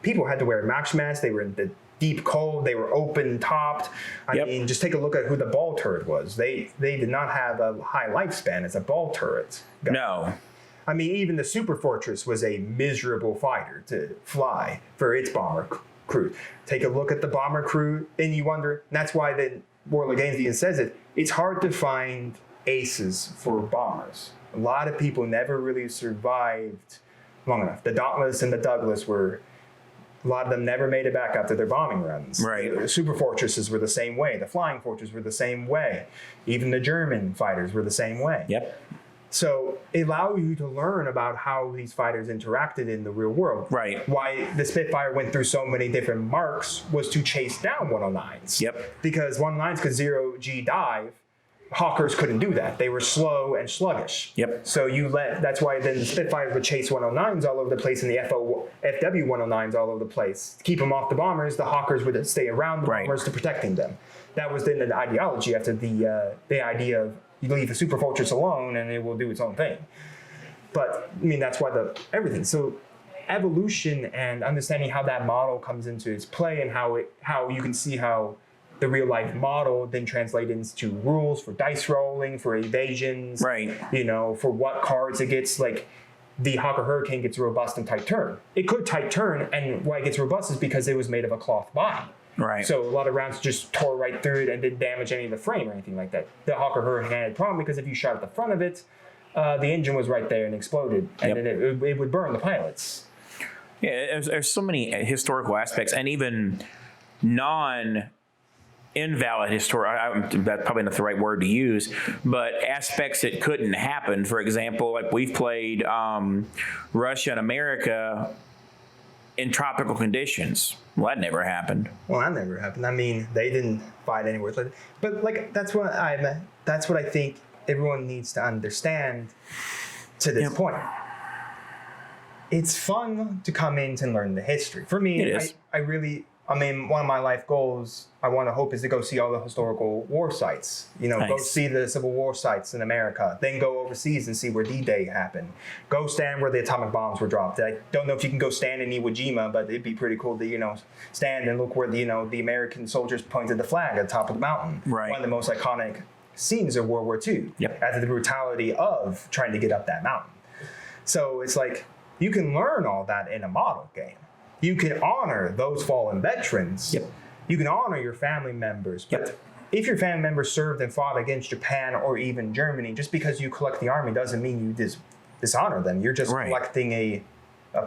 people had to wear match masks. They were in the deep cold. They were open topped. I mean, just take a look at who the ball turret was. They did not have a high lifespan as a ball turret. No. I mean, even the Super Fortress was a miserable fighter to fly for its bomber crew. Take a look at the bomber crew, and you wonder. And that's why the World of Games even says it. It's hard to find aces for bombers. A lot of people never really survived long enough. The Dauntless and the Douglas were. A lot of them never made it back after their bombing runs. Right. The super fortresses were the same way. The flying fortresses were the same way. Even the German fighters were the same way. Yep. So it allowed you to learn about how these fighters interacted in the real world. Right. Why the Spitfire went through so many different marks was to chase down 109s. Yep. Because 109s could 0G dive. Hawkers couldn't do that. They were slow and sluggish. Yep. So that's why then the Spitfires would chase 109s all over the place and the FW 109s all over the place. To keep them off the bombers, the Hawkers would stay around the bombers to protecting them. That was then the ideology after the idea of you leave the Super Fortress alone and it will do its own thing. But I mean, that's why everything. So evolution and understanding how that model comes into its play, and how you can see how the real life model then translate into rules for dice rolling, for evasions, you know, for what cards it gets. Like the Hawk or Hurricane gets robust and tight turn. It could tight turn, and why it gets robust is because it was made of a cloth body. Right. So a lot of rounds just tore right through it and didn't damage any of the frame or anything like that. The Hawk or Hurricane had a problem because if you shot at the front of it, the engine was right there and exploded, and then it would burn the pilots. Yeah, there's so many historical aspects, and even invalid historical, that's probably not the right word to use, but aspects that couldn't happen. For example, like we've played Russia and America in tropical conditions. Well, that never happened. Well, that never happened. I mean, they didn't fight anywhere. But like that's what I think everyone needs to understand to this point. It's fun to come in to learn the history. For me, I mean, one of my life goals, I want to hope, is to go see all the historical war sites. You know, go see the Civil War sites in America. Then go overseas and see where D-Day happened. Go stand where the atomic bombs were dropped. I don't know if you can go stand in Iwo Jima, but it'd be pretty cool to, you know, stand and look where the American soldiers pointed the flag at the top of the mountain. Right. One of the most iconic scenes of World War II. Yep. After the brutality of trying to get up that mountain. So it's like, you can learn all that in a model game. You can honor those fallen veterans. Yep. You can honor your family members. But if your family members served and fought against Japan or even Germany, just because you collect the army doesn't mean you dishonor them. You're just collecting a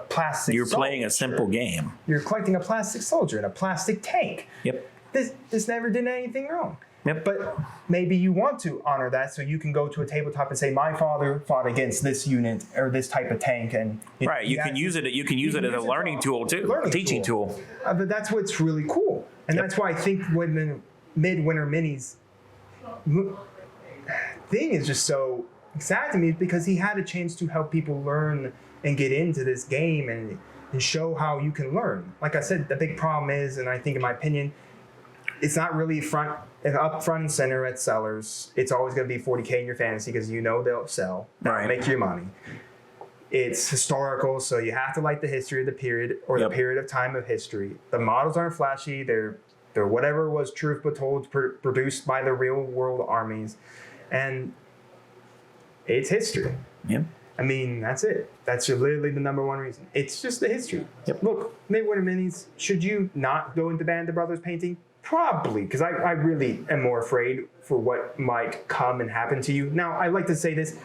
plastic soldier. You're playing a simple game. You're collecting a plastic soldier and a plastic tank. Yep. this never did anything wrong. Yep. But maybe you want to honor that, so you can go to a tabletop and say, my father fought against this unit or this type of tank, and Right. You can use it. You can use it as a learning tool too, a teaching tool. But that's what's really cool, and that's why I think when the MidWinter Minis thing is just so exciting to me, because he had a chance to help people learn and get into this game and show how you can learn. Like I said, the big problem is, and I think in my opinion, it's not really up front and center at sellers. It's always going to be 40K in your fantasy because you know they'll sell, Right. make your money. It's historical, so you have to like the history of the period or the period of time of history. The models aren't flashy. They're whatever was truth but told, produced by the real world armies, and it's history. Yep. I mean, that's it. That's literally the number one reason. It's just the history. Yep. Look, MidWinter Minis, should you not go into Band of Brothers painting? Probably, because I really am more afraid for what might come and happen to you. Now, I like to say this.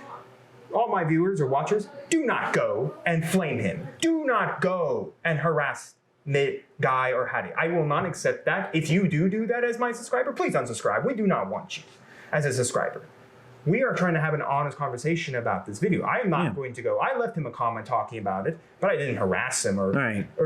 All my viewers or watchers, do not go and flame him. Do not go and harass Guy or Hattie. I will not accept that. If you do that as my subscriber, please unsubscribe. We do not want you as a subscriber. We are trying to have an honest conversation about this video. I am not going to go. I left him a comment talking about it, but I didn't harass him or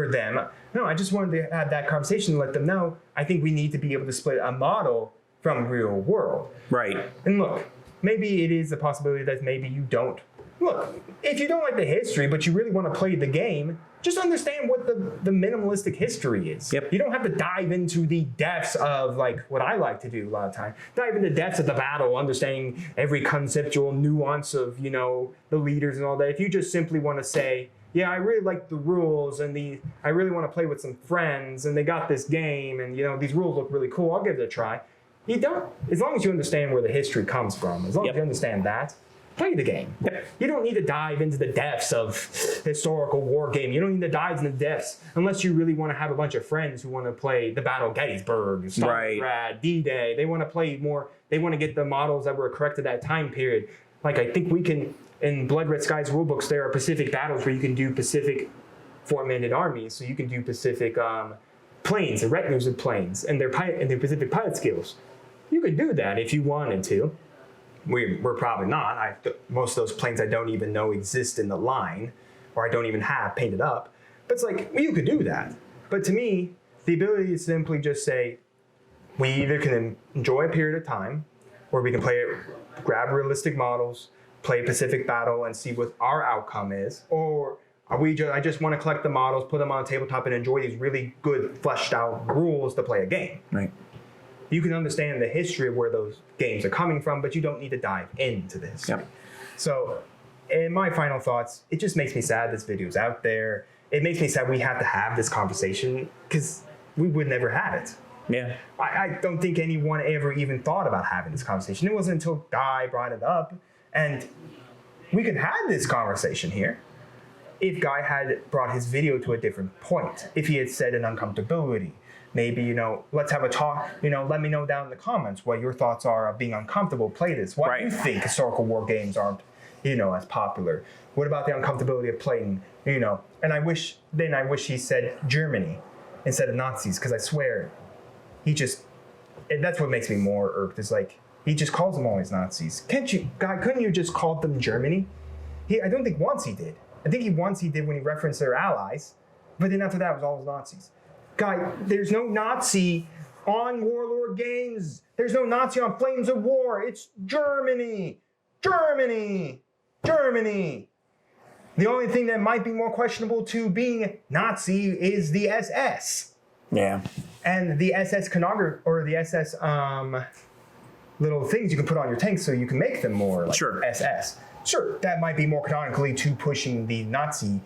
them. No, I just wanted to have that conversation and let them know I think we need to be able to split a model from real world. Right. And look, maybe it is a possibility that maybe you don't. Look, if you don't like the history, but you really want to play the game, just understand what the minimalistic history is. Yep. You don't have to dive into the depths of, like, what I like to do a lot of time. Dive into the depths of the battle, understanding every conceptual nuance of, you know, the leaders and all that. If you just simply want to say, yeah, I really like the rules and I really want to play with some friends and they got this game and, you know, these rules look really cool, I'll give it a try. You don't, as long as you understand where the history comes from, as long as you understand that, play the game. You don't need to dive into the depths of historical war game. You don't need to dive into the depths unless you really want to have a bunch of friends who want to play the Battle of Gettysburg, Stalingrad, D-Day. They want to play more. They want to get the models that were correct at that time period. Like, I think we can, in Blood Red Skies rulebooks, there are Pacific battles where you can do Pacific four-minute armies. So you can do Pacific planes, the retinues of planes, and their Pacific pilot skills. You could do that if you wanted to. We're probably not. Most of those planes I don't even know exist in the line, or I don't even have painted up. But it's like, well, you could do that. But to me, the ability to simply just say, we either can enjoy a period of time, or we can play it, grab realistic models, play Pacific Battle, and see what our outcome is, or I just want to collect the models, put them on a tabletop, and enjoy these really good, fleshed out rules to play a game. Right. You can understand the history of where those games are coming from, but you don't need to dive into this. Yep. So, in my final thoughts, it just makes me sad this video's out there. It makes me sad we have to have this conversation because we would never have it. Yeah. I don't think anyone ever even thought about having this conversation. It wasn't until Guy brought it up, and we could have this conversation here if Guy had brought his video to a different point. If he had said an uncomfortability. Maybe, you know, let's have a talk, you know, let me know down in the comments what your thoughts are of being uncomfortable, play this. Why do you think historical war games aren't, you know, as popular? What about the uncomfortability of playing, you know? And I wish he said Germany instead of Nazis, because I swear, that's what makes me more irked, is like, he just calls them always Nazis. Couldn't you just call them Germany? I don't think once he did. I think once he did when he referenced their allies, but then after that it was always Nazis. Guy, there's no Nazi on Warlord Games. There's no Nazi on Flames of War. It's Germany. Germany. Germany. The only thing that might be more questionable to being Nazi is the SS. Yeah. And the SS canograph, or the SS little things you can put on your tanks so you can make them more like SS. Sure, that might be more canonically to pushing the Nazi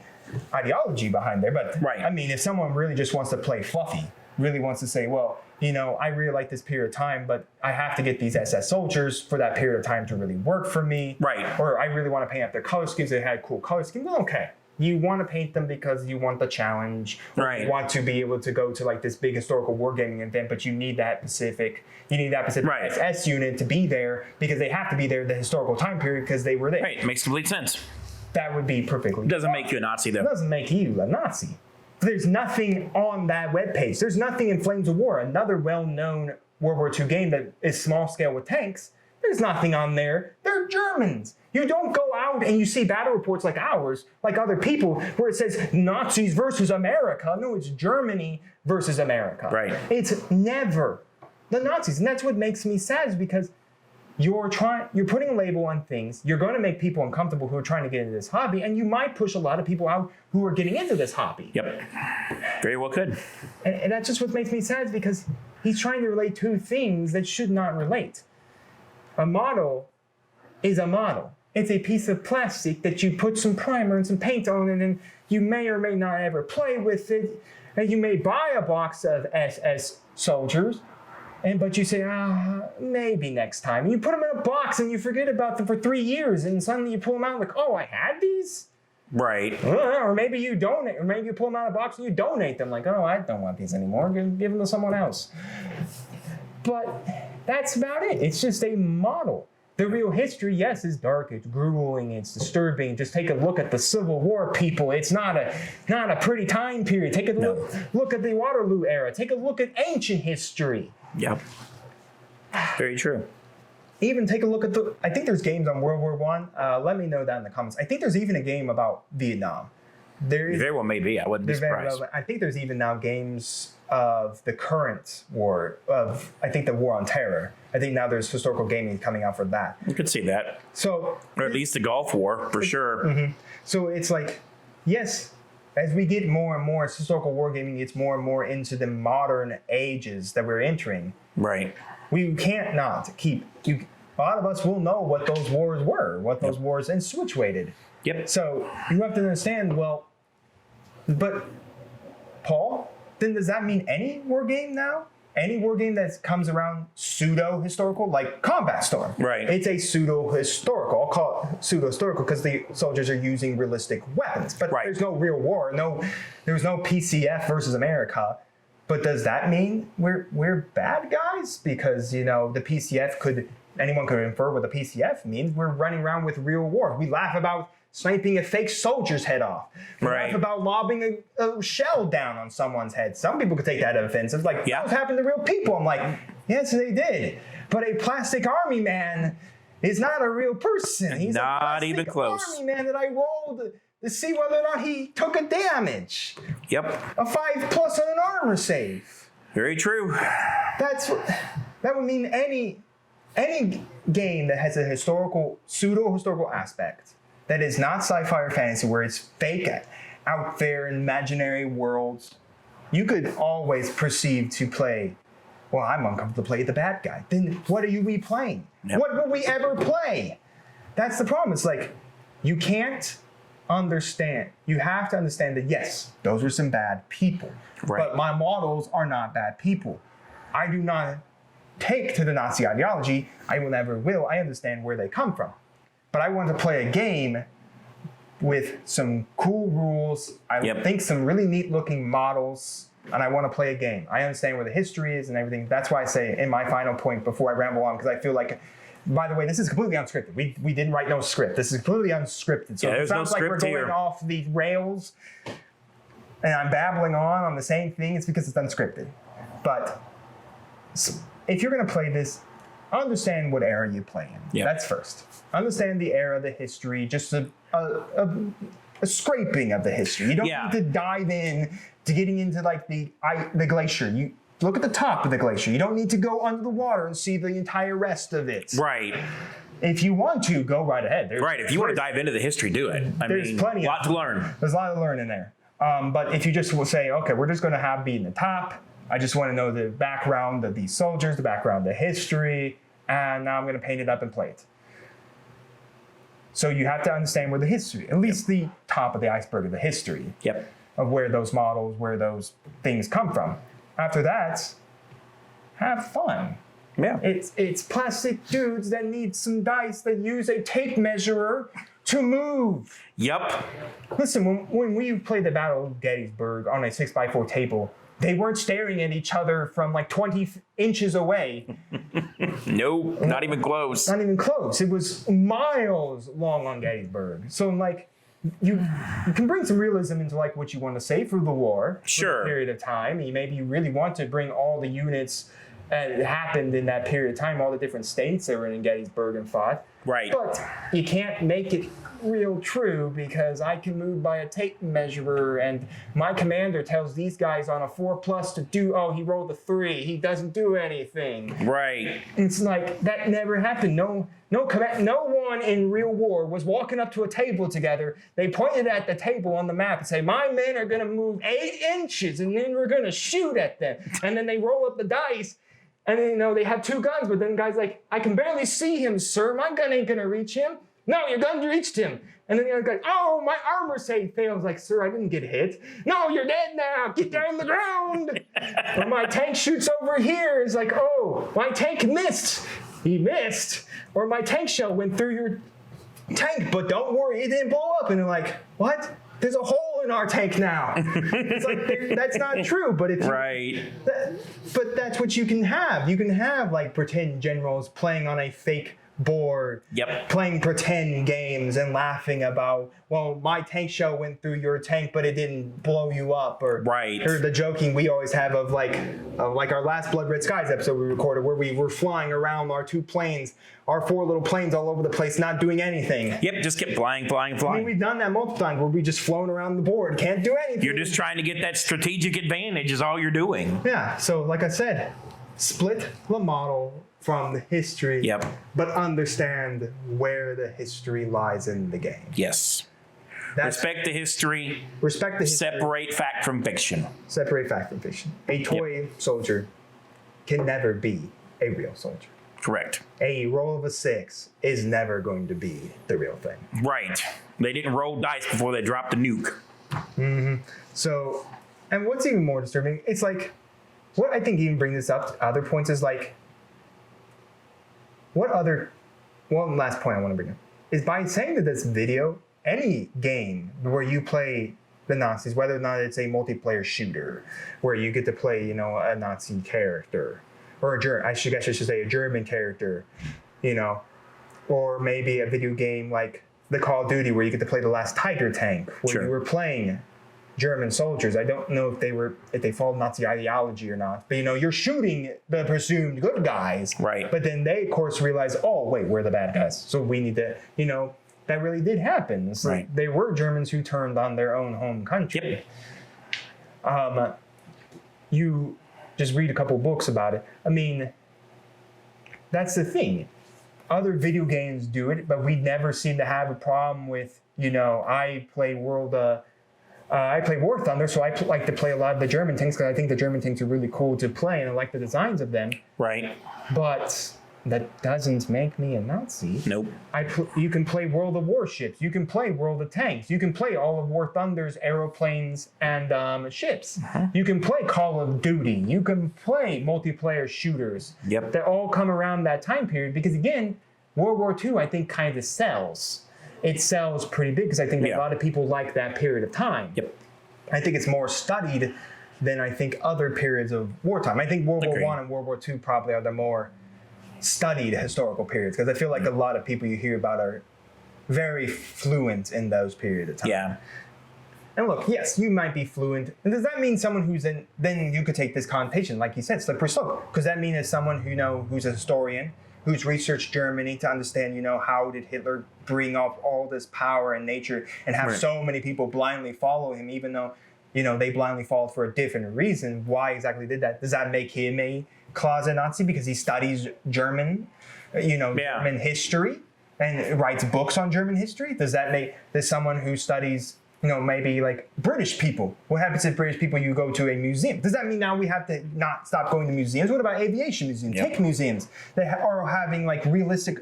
ideology behind there, but I mean, if someone really just wants to play fluffy, really wants to say, well, you know, I really like this period of time, but I have to get these SS soldiers for that period of time to really work for me. Right. Or I really want to paint up their color schemes. They had cool color schemes. Okay. You want to paint them because you want the challenge. Right. You want to be able to go to like this big historical wargaming event, but you need that Pacific SS unit to be there because they have to be there the historical time period because they were there. Right. Makes complete sense. That would be perfectly. Doesn't make you a Nazi, though. It doesn't make you a Nazi. There's nothing on that webpage. There's nothing in Flames of War, another well-known World War II game that is small scale with tanks. There's nothing on there. They're Germans. You don't go out and you see battle reports like ours, like other people, where it says Nazis versus America. No, it's Germany versus America. Right. It's never the Nazis. And that's what makes me sad, is because you're putting a label on things. You're going to make people uncomfortable who are trying to get into this hobby, and you might push a lot of people out who are getting into this hobby. Yep. Very well could. And that's just what makes me sad, is because he's trying to relate two things that should not relate. A model is a model. It's a piece of plastic that you put some primer and some paint on, and then you may or may not ever play with it. And you may buy a box of SS soldiers, but you say, maybe next time. And you put them in a box and you forget about them for 3 years, and suddenly you pull them out like, oh, I had these? Right. Or maybe you donate, or maybe you pull them out of the box and you donate them, like, oh, I don't want these anymore, give them to someone else. But that's about it. It's just a model. The real history, yes, is dark, it's grueling, it's disturbing. Just take a look at the Civil War, people. It's not a pretty time period. Take a look at the Waterloo era. Take a look at ancient history. Yep. Very true. Even take a look at I think there's games on World War I. Let me know that in the comments. I think there's even a game about Vietnam. Very well may be. I wouldn't be surprised. I think there's even now games of the current war, I think the War on Terror. I think now there's historical gaming coming out for that. You could see that. So, or at least the Gulf War, for sure. Mm-hmm. So it's like, yes, as we get more and more historical wargaming, it's more and more into the modern ages that we're entering. Right. We can't not keep. A lot of us will know what those wars were, what those wars insinuated. Yep. So you have to understand, well, but Paul, then does that mean any war game now? Any war game that comes around pseudo-historical, like Combat Storm. Right. It's a pseudo-historical. I'll call it pseudo-historical because the soldiers are using realistic weapons. But there's no real war. There's no PCF versus America. But does that mean we're bad guys? Because, the PCF anyone could infer what the PCF means. We're running around with real war. We laugh about sniping a fake soldier's head off. We laugh about lobbing a shell down on someone's head. Some people could take that offensive. Like, that was happening to real people. I'm like, yes, they did. But a plastic army man is not a real person. He's not even close. Army man that I rolled to see whether or not he took a damage. Yep. A 5+ on an armor save. Very true. That would mean any game that has a pseudo-historical aspect that is not sci-fi or fantasy, where it's fake out there in imaginary worlds, you could always perceive to play, well, I'm uncomfortable to play the bad guy. Then what are we playing? Yep. What will we ever play? That's the problem. It's like, you can't understand. You have to understand that, yes, those are some bad people. Right. But my models are not bad people. I do not take to the Nazi ideology. I will never will. I understand where they come from. But I want to play a game with some cool rules. I think some really neat looking models, and I want to play a game. I understand where the history is and everything. That's why I say in my final point before I ramble on, because I feel like, by the way, this is completely unscripted. We didn't write no script. This is completely unscripted. So it sounds like we're going off the rails and I'm babbling on the same thing. It's because it's unscripted. But if you're going to play this, understand what era you play in. Yep. That's first. Understand the era, the history, just a scraping of the history. You don't need to dive in to getting into like the glacier. You look at the top of the glacier. You don't need to go under the water and see the entire rest of it. Right. If you want to, go right ahead. If you want to dive into the history, do it. There's plenty. A lot to learn. There's a lot to learn in there. But if you just will say, okay, we're just going to be in the top. I just want to know the background of these soldiers, the background, the history, and now I'm going to paint it up and play it. So you have to understand where the history, at least the top of the iceberg of the history of where those models, where those things come from. After that, have fun. Yeah. It's plastic dudes that need some dice that use a tape measurer to move. Yep. Listen, when we played the Battle of Gettysburg on a 6x4 table, they weren't staring at each other from like 20 inches away. No, not even close. Not even close. It was miles long on Gettysburg. So like, you can bring some realism into like what you want to say for the war, Sure. for a period of time. Maybe you really want to bring all the units that happened in that period of time, all the different states that were in Gettysburg and fought. Right. But you can't make it real true because I can move by a tape measure and my commander tells these guys on a 4+ to do, oh, he rolled a 3. He doesn't do anything. Right. It's like that never happened. No one in real war was walking up to a table together. They pointed at the table on the map and say, my men are going to move 8 inches and then we're going to shoot at them. And then they roll up the dice and then, they have 2 guns, but then the guy's like, I can barely see him, sir. My gun ain't going to reach him. No, your gun reached him. And then the other guy, oh, my armor save fails. Like, sir, I didn't get hit. No, you're dead now. Get down on the ground. Or my tank shoots over here. It's like, oh, my tank missed. He missed. Or my tank shell went through your tank, but don't worry, it didn't blow up. And they're like, what? There's a hole in our tank now. It's like, that's not true. But if Right. but that's what you can have. You can have like pretend generals playing on a fake board, Yep. playing pretend games and laughing about, well, my tank shell went through your tank, but it didn't blow you up, or Right. or the joking we always have of like our last Blood Red Skies episode we recorded, where we were flying around our 2 planes, our 4 little planes all over the place, not doing anything. Yep, just kept flying. I mean, we've done that multiple times where we just flown around the board, can't do anything. You're just trying to get that strategic advantage is all you're doing. Yeah, so like I said, split the model from the history, Yep. but understand where the history lies in the game. Yes. Respect the history. Respect the history. Separate fact from fiction. Separate fact from fiction. A toy soldier can never be a real soldier. Correct. A roll of a 6 is never going to be the real thing. Right. They didn't roll dice before they dropped the nuke. So, and what's even more disturbing, it's like, what I think even bring this up to other points is like, one last point I want to bring up is by saying that this video, any game where you play the Nazis, whether or not it's a multiplayer shooter, where you get to play, a Nazi character, or I should say a German character, or maybe a video game like the Call of Duty where you get to play the last Tiger tank, where Sure. you were playing German soldiers. I don't know if they followed Nazi ideology or not, but you're shooting the presumed good guys. Right. But then they, of course, realize, oh wait, we're the bad guys, so we need to, that really did happen. It's like Right. they were Germans who turned on their own home country. Yep. You just read a couple books about it. I mean, that's the thing. Other video games do it, but we never seem to have a problem with, I play War Thunder, so I like to play a lot of the German tanks because I think the German tanks are really cool to play and I like the designs of them. Right. But that doesn't make me a Nazi. Nope. You can play World of Warships. You can play World of Tanks. You can play all of War Thunder's aeroplanes and ships. You can play Call of Duty. You can play multiplayer shooters. Yep. That all come around that time period because, again, World War II, I think, kind of sells. It sells pretty big because I think that a lot of people like that period of time. Yep. I think it's more studied than I think other periods of wartime. I think World War I and World War II probably are the more studied historical periods because I feel like a lot of people you hear about are very fluent in those periods of time. Yeah. And look, yes, you might be fluent. And does that mean someone who's in, then you could take this connotation, like you said, slippery slope. Because that mean it's someone who's a historian, who's researched Germany to understand, how did Hitler bring up all this power and nature and have so many people blindly follow him, even though, they blindly followed for a different reason. Why exactly did that? Does that make him a closet Nazi because he studies German, German history and writes books on German history? Does that make this someone who studies, maybe like British people? What happens if British people, you go to a museum? Does that mean now we have to not stop going to museums? What about aviation museums, tank museums that are having like realistic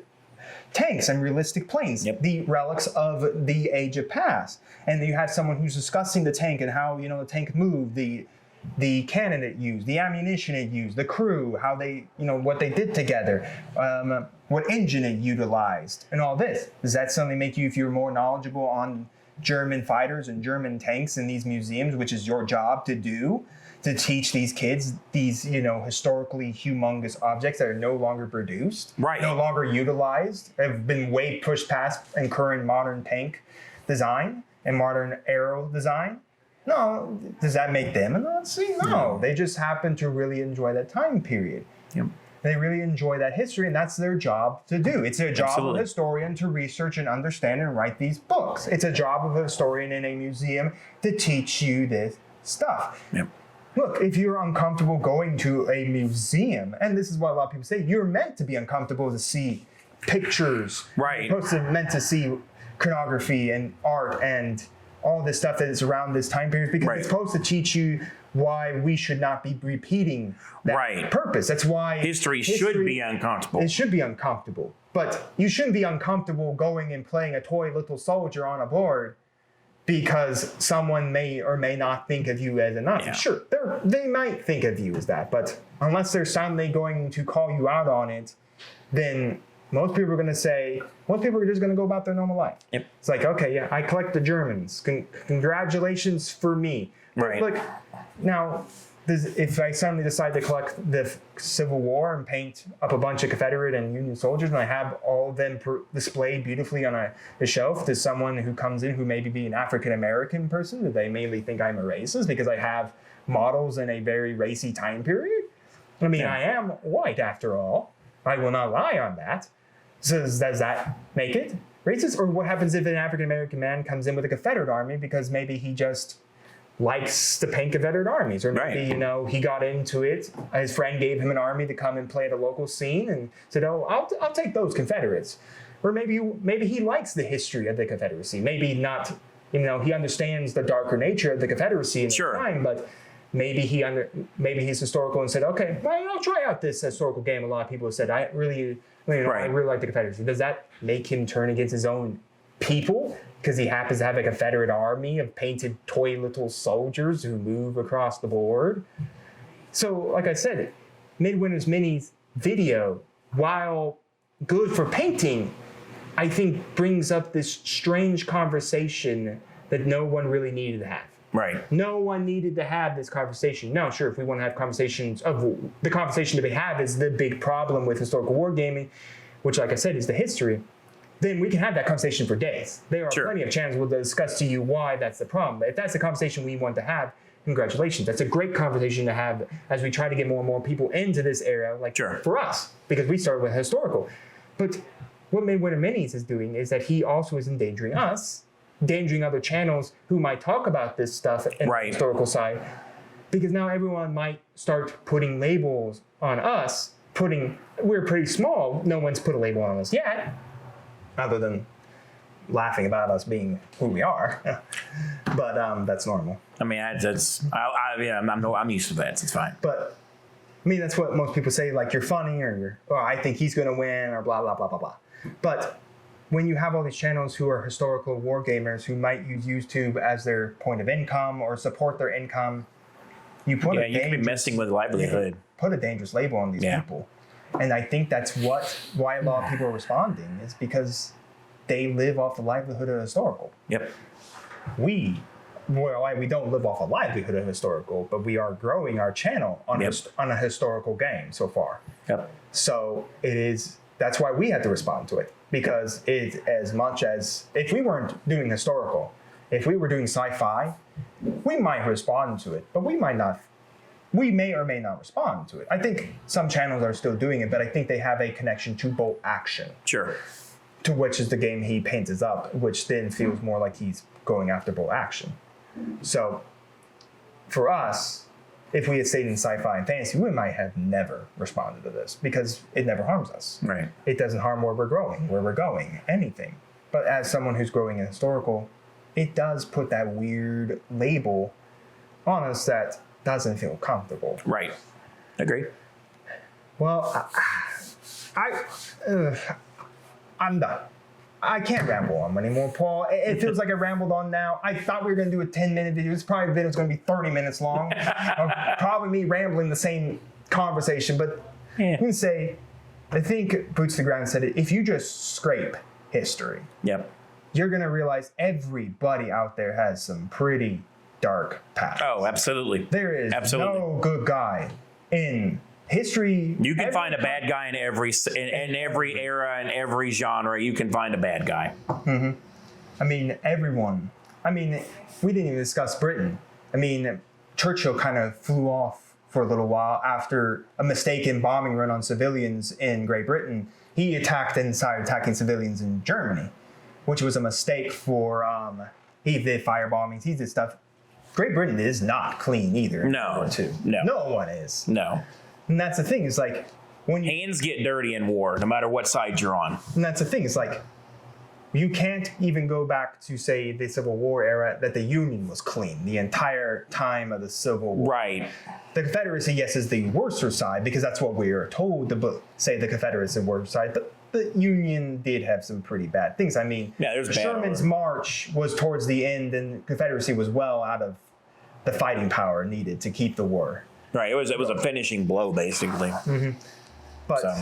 tanks and realistic planes, the relics of the age of past? And you have someone who's discussing the tank and how, the tank moved, the cannon it used, the ammunition it used, the crew, how they, what they did together, what engine it utilized, and all this. Does that suddenly make you, if you're more knowledgeable on German fighters and German tanks in these museums, which is your job to do, to teach these kids these, historically humongous objects that are no longer produced, no longer utilized, have been way pushed past in current modern tank design? and modern aero design. No, does that make them a Nazi? No, they just happen to really enjoy that time period. Yep. They really enjoy that history, and that's their job to do. It's a job of a historian to research and understand and write these books. It's a job of a historian in a museum to teach you this stuff. Yep. Look, if you're uncomfortable going to a museum, and this is what a lot of people say, you're meant to be uncomfortable to see pictures. Right. You're meant to see iconography and art and all this stuff that is around this time period because it's supposed to teach you why we should not be repeating that purpose. That's why history should be uncomfortable. It should be uncomfortable. But you shouldn't be uncomfortable going and playing a toy little soldier on a board because someone may or may not think of you as a Nazi. Yeah. Sure, they might think of you as that, but unless they're suddenly going to call you out on it, then most people are just going to go about their normal life. Yep. It's like, okay, yeah, I collect the Germans. Congratulations for me. Right. Look, now, if I suddenly decide to collect the Civil War and paint up a bunch of Confederate and Union soldiers and I have all of them displayed beautifully on a shelf to someone who comes in who maybe be an African-American person, do they mainly think I'm a racist because I have models in a very racy time period? I mean, I am white after all. I will not lie on that. So does that make it racist? Or what happens if an African-American man comes in with a Confederate army because maybe he just likes to paint Confederate armies, or maybe, he got into it. His friend gave him an army to come and play at a local scene and said, oh, I'll take those Confederates. Or maybe he likes the history of the Confederacy. Maybe not, he understands the darker nature of the Confederacy in the time, but maybe he's historical and said, okay, well, I'll try out this historical game. A lot of people have said, I really like the Confederacy. Does that make him turn against his own people? Because he happens to have a Confederate army of painted toy little soldiers who move across the board. So, like I said, MidWinter Minis video, while good for painting, I think brings up this strange conversation that no one really needed to have. Right. No one needed to have this conversation. Now, sure, if we want to have conversations the conversation that we have is the big problem with historical wargaming, which, like I said, is the history. Then we can have that conversation for days. There are plenty of channels will discuss to you why that's the problem. If that's the conversation we want to have, congratulations. That's a great conversation to have as we try to get more and more people into this area, for us, because we started with historical. But what MidWinter Minis is doing is that he also is endangering us, endangering other channels who might talk about this stuff in the historical side, because now everyone might start putting labels on us, we're pretty small, no one's put a label on us yet, other than laughing about us being who we are, but that's normal. I mean, I'm used to that. It's fine. But I mean, that's what most people say. Like, you're funny, or I think he's going to win, or blah blah blah blah blah. But when you have all these channels who are historical war gamers who might use YouTube as their point of income or support their income, you can be messing with livelihood. Put a dangerous label on these people. And I think that's why a lot of people are responding, is because they live off the livelihood of historical. Yep. We don't live off a livelihood of historical, but we are growing our channel on a historical game so far. Yep. So that's why we had to respond to it, because it's as much as if we weren't doing historical, if we were doing sci-fi, we might respond to it, but we might not. We may or may not respond to it. I think some channels are still doing it, but I think they have a connection to bolt action. Sure. To which is the game he paints up, which then feels more like he's going after bolt action. So for us, if we had stayed in sci-fi and fantasy, we might have never responded to this because it never harms us. Right. It doesn't harm where we're going, anything. But as someone who's growing in historical, it does put that weird label on us that doesn't feel comfortable. Right. Agree. Well, I'm done. I can't ramble on anymore, Paul. It feels like I rambled on now. I thought we were going to do a 10-minute video. This probably video is going to be 30 minutes long. Probably me rambling the same conversation. But I'm going to say, I think Boots to the Ground said it. If you just scrape history, you're going to realize everybody out there has some pretty dark past. Oh, absolutely. There is no good guy in history. You can find a bad guy in every era and every genre. You can find a bad guy. Mm-hmm. I mean, everyone I mean, we didn't even discuss Britain. I mean, Churchill kind of flew off for a little while after a mistaken bombing run on civilians in Great Britain. He attacked and started attacking civilians in Germany, which was a mistake for, he did fire bombings, he did stuff. Great Britain is not clean either. No. No one is. No. And that's the thing, is like, when you, Hands get dirty in war, no matter what side you're on. and that's the thing, it's like, you can't even go back to, say, the Civil War era that the Union was clean the entire time of the Civil War. Right. The Confederacy, yes, is the worser side because that's what we are told to say the Confederacy is the worse side. But the Union did have some pretty bad things. I mean, Yeah, there's bad Sherman's march was towards the end, and Confederacy was well out of the fighting power needed to keep the war. Right. It was a finishing blow, basically. But So.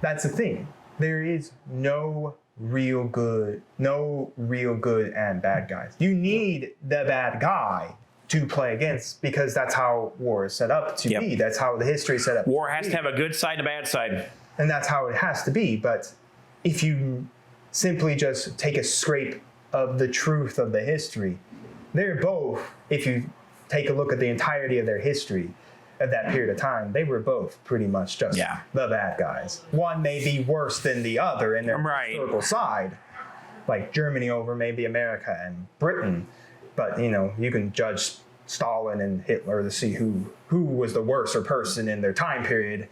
that's the thing. There is no real good and bad guys. You need the bad guy to play against because that's how war is set up to Yep. be. That's how the history is set up. War has to have a good side and a bad side. And that's how it has to be. But if you simply just take a scrape of the truth of the history, they're both, if you take a look at the entirety of their history at that period of time, they were both pretty much just the bad guys. One may be worse than the other in their historical side, like Germany over maybe America and Britain. But, you know, you can judge Stalin and Hitler to see who was the worser person in their time period.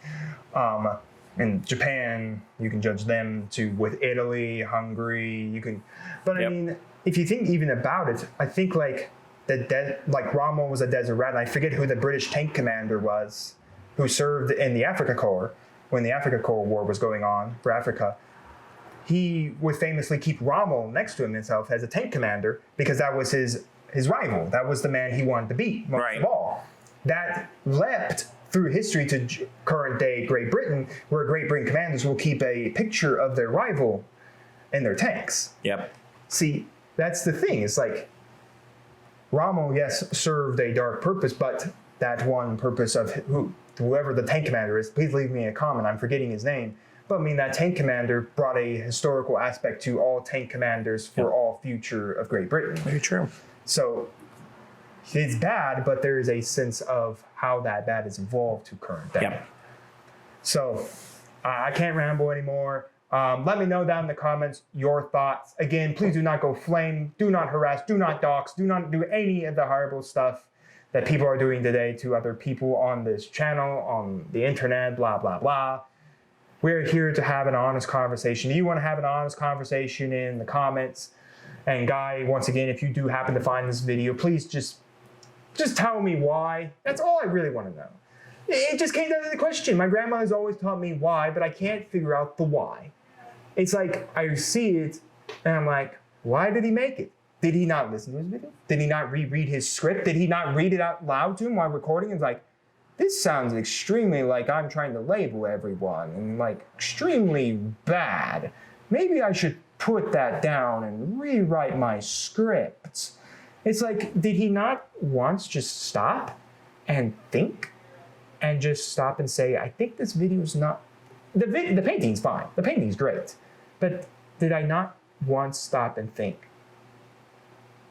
In Japan, you can judge them with Italy, Hungary. You can, but I mean, if you think even about it, I think like Rommel was a desert rat. And I forget who the British tank commander was, who served in the Africa Corps when the Africa Corps War was going on for Africa. He would famously keep Rommel next to himself as a tank commander because that was his rival. That was the man he wanted to beat most of all. That leapt through history to current day Great Britain, where Great Britain commanders will keep a picture of their rival in their tanks. Yep. See, that's the thing. It's like Rommel, yes, served a dark purpose, but that one purpose of whoever the tank commander is, please leave me a comment. I'm forgetting his name. But I mean, that tank commander brought a historical aspect to all tank commanders for all future of Great Britain. Very true. So it's bad, but there is a sense of how that bad has evolved to current day. Yep. So I can't ramble anymore. Let me know down in the comments your thoughts. Again, please do not go flame, do not harass, do not dox, do not do any of the horrible stuff that people are doing today to other people on this channel, on the internet, blah, blah, blah. We're here to have an honest conversation. Do you want to have an honest conversation in the comments? And Guy, once again, if you do happen to find this video, please just tell me why. That's all I really want to know. It just came down to the question. My grandma has always taught me why, but I can't figure out the why. It's like I see it and I'm like, why did he make it? Did he not listen to his video? Did he not reread his script? Did he not read it out loud to him while recording? It's like, this sounds extremely like I'm trying to label everyone and like extremely bad. Maybe I should put that down and rewrite my script. It's like, did he not once just stop and think and just stop and say, I think this video is not, the painting's fine, the painting's great, but did I not once stop and think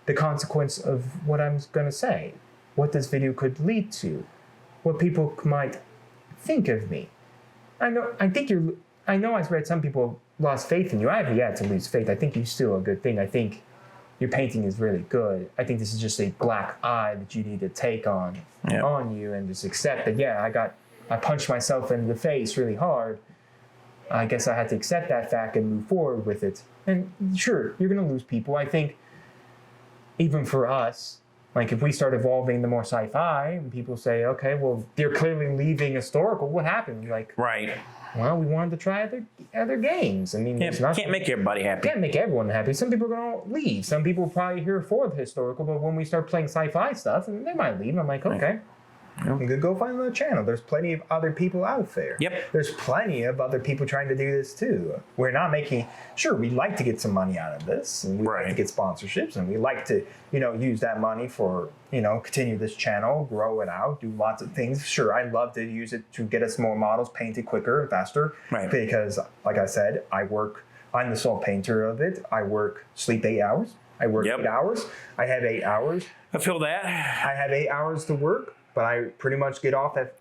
the consequence of what I'm gonna say, what this video could lead to, what people might think of me? I know I've read some people lost faith in you. I have yet to lose faith. I think you're still a good thing. I think your painting is really good. I think this is just a black eye that you need to take on you and just accept that, yeah, I punched myself in the face really hard. I guess I had to accept that fact and move forward with it. And sure, you're gonna lose people. I think even for us, like if we start evolving the more sci-fi and people say, okay, well, they're clearly leaving historical, what happened? Like, well, we wanted to try other games. I mean, can't make everybody happy. Can't make everyone happy. Some people are going to leave. Some people are probably here for the historical, but when we start playing sci-fi stuff, and they might leave. I'm like, okay. You could go find another channel. There's plenty of other people out there. Yep. There's plenty of other people trying to do this too. We're not making, sure, we like to get some money out of this, and we like to get sponsorships, and we like to, use that money for, continue this channel, grow it out, do lots of things. Sure, I'd love to use it to get us more models painted quicker and faster. Because, like I said, I'm the sole painter of it. I sleep 8 hours. I work Yep. 8 hours. I have 8 hours. I feel that. I have 8 hours to work, but I pretty much get off at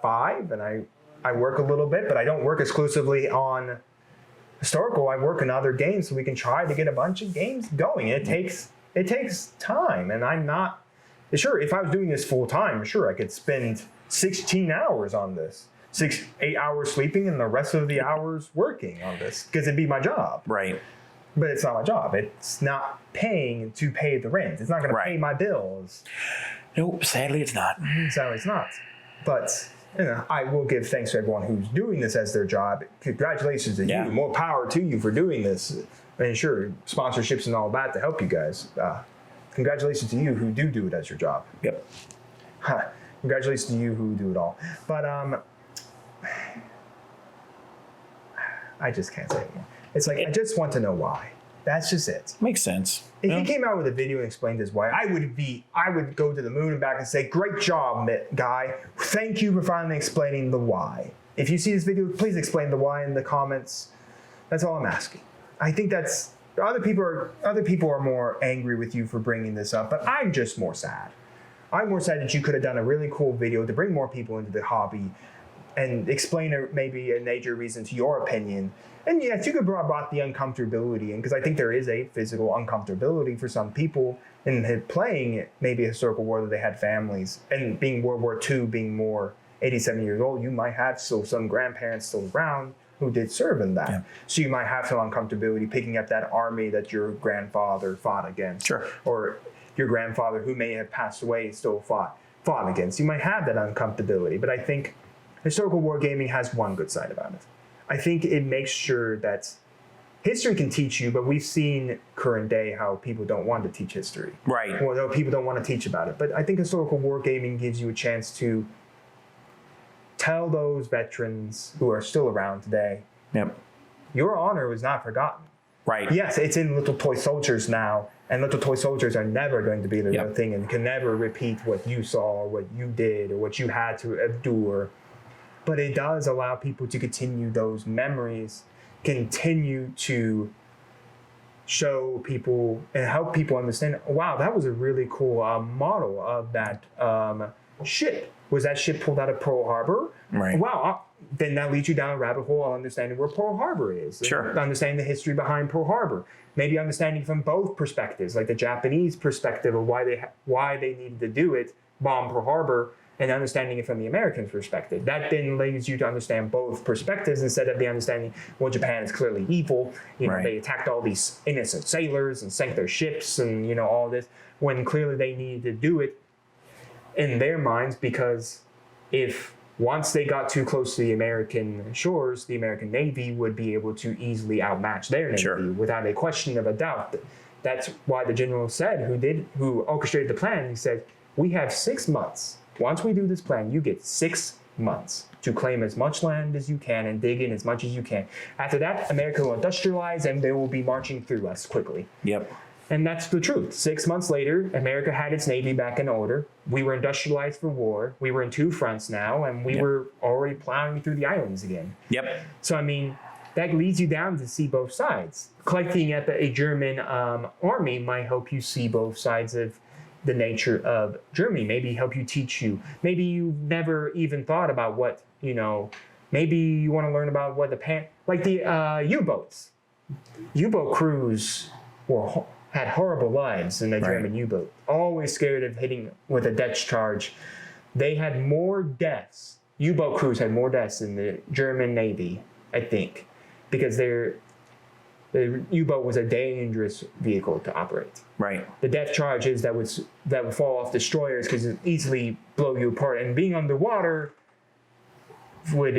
5, and I work a little bit, but I don't work exclusively on historical. I work in other games, so we can try to get a bunch of games going. It takes time, and I'm not sure if I was doing this full time. Sure, I could spend 16 hours on this, 8 hours sleeping, and the rest of the hours working on this because it'd be my job. Right. But it's not my job. It's not paying to pay the rent. It's not going to pay my bills. Nope. Sadly, it's not. So it's not. But I will give thanks to everyone who's doing this as their job. Congratulations to you. More power to you for doing this. And sure, sponsorships and all that to help you guys. Congratulations to you who do it as your job. Yep. Congratulations to you who do it all. But I just can't say anymore. It's like, I just want to know why. That's just it. Makes sense. If he came out with a video and explained his why, I would go to the moon and back and say, great job, guy. Thank you for finally explaining the why. If you see this video, please explain the why in the comments. That's all I'm asking. I think that's, other people are more angry with you for bringing this up, but I'm just more sad. I'm more sad that you could have done a really cool video to bring more people into the hobby and explain maybe a major reason to your opinion. And yes, you could brought the uncomfortability in, because I think there is a physical uncomfortability for some people in playing maybe a historical war that they had families, and being World War II, being more 87 years old, you might have still some grandparents still around who did serve in that. Yeah. So you might have some uncomfortability picking up that army that your grandfather fought against. Sure. Or your grandfather who may have passed away still fought against. You might have that uncomfortability, but I think historical wargaming has one good side about it. I think it makes sure that history can teach you, but we've seen current day how people don't want to teach history. Right. Or people don't want to teach about it. But I think historical wargaming gives you a chance to tell those veterans who are still around today, your honor was not forgotten. Right. Yes, it's in little toy soldiers now, and little toy soldiers are never going to be the real thing and can never repeat what you saw or what you did or what you had to endure. But it does allow people to continue those memories, continue to show people and help people understand, wow, that was a really cool model of that ship. Was that ship pulled out of Pearl Harbor? Right. Wow. Then that leads you down a rabbit hole of understanding where Pearl Harbor is. Sure. Understanding the history behind Pearl Harbor. Maybe understanding from both perspectives, like the Japanese perspective of why they needed to do it, bomb Pearl Harbor, and understanding it from the American perspective. That then leads you to understand both perspectives instead of the understanding, well, Japan is clearly evil. You know, they attacked all these innocent sailors and sank their ships and, all this, when clearly they needed to do it in their minds, because if once they got too close to the American shores, the American Navy would be able to easily outmatch their Navy without a question of a doubt. That's why the general said, who orchestrated the plan, he said, we have 6 months. Once we do this plan, you get 6 months to claim as much land as you can and dig in as much as you can. After that, America will industrialize and they will be marching through us quickly. Yep. And that's the truth. 6 months later, America had its Navy back in order. We were industrialized for war. We were in 2 fronts now, and we were already plowing through the islands again. Yep. So, I mean, that leads you down to see both sides. Collecting at a German army might help you see both sides of the nature of Germany, maybe help you teach you. Maybe you never even thought about what, maybe you want to learn about what the U-boats. U-boat crews had horrible lives in the German U-boat. Always scared of hitting with a depth charge. They had more deaths. U-boat crews had more deaths than the German Navy, I think, because the U-boat was a dangerous vehicle to operate. Right. The depth charges that would fall off destroyers because it easily blow you apart, and being underwater would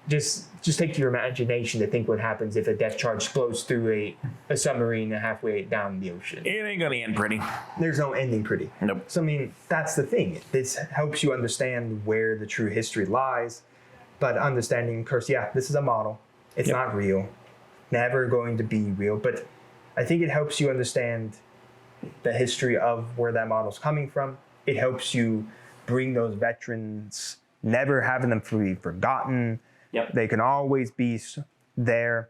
just take your imagination to think what happens if a depth charge blows through a submarine halfway down the ocean. It ain't gonna end pretty. There's no ending pretty. Nope. So I mean, that's the thing. This helps you understand where the true history lies, but understanding, of course, this is a model. It's not real. Never going to be real, but I think it helps you understand the history of where that model's coming from. It helps you bring those veterans, never having them be forgotten. Yep. They can always be there.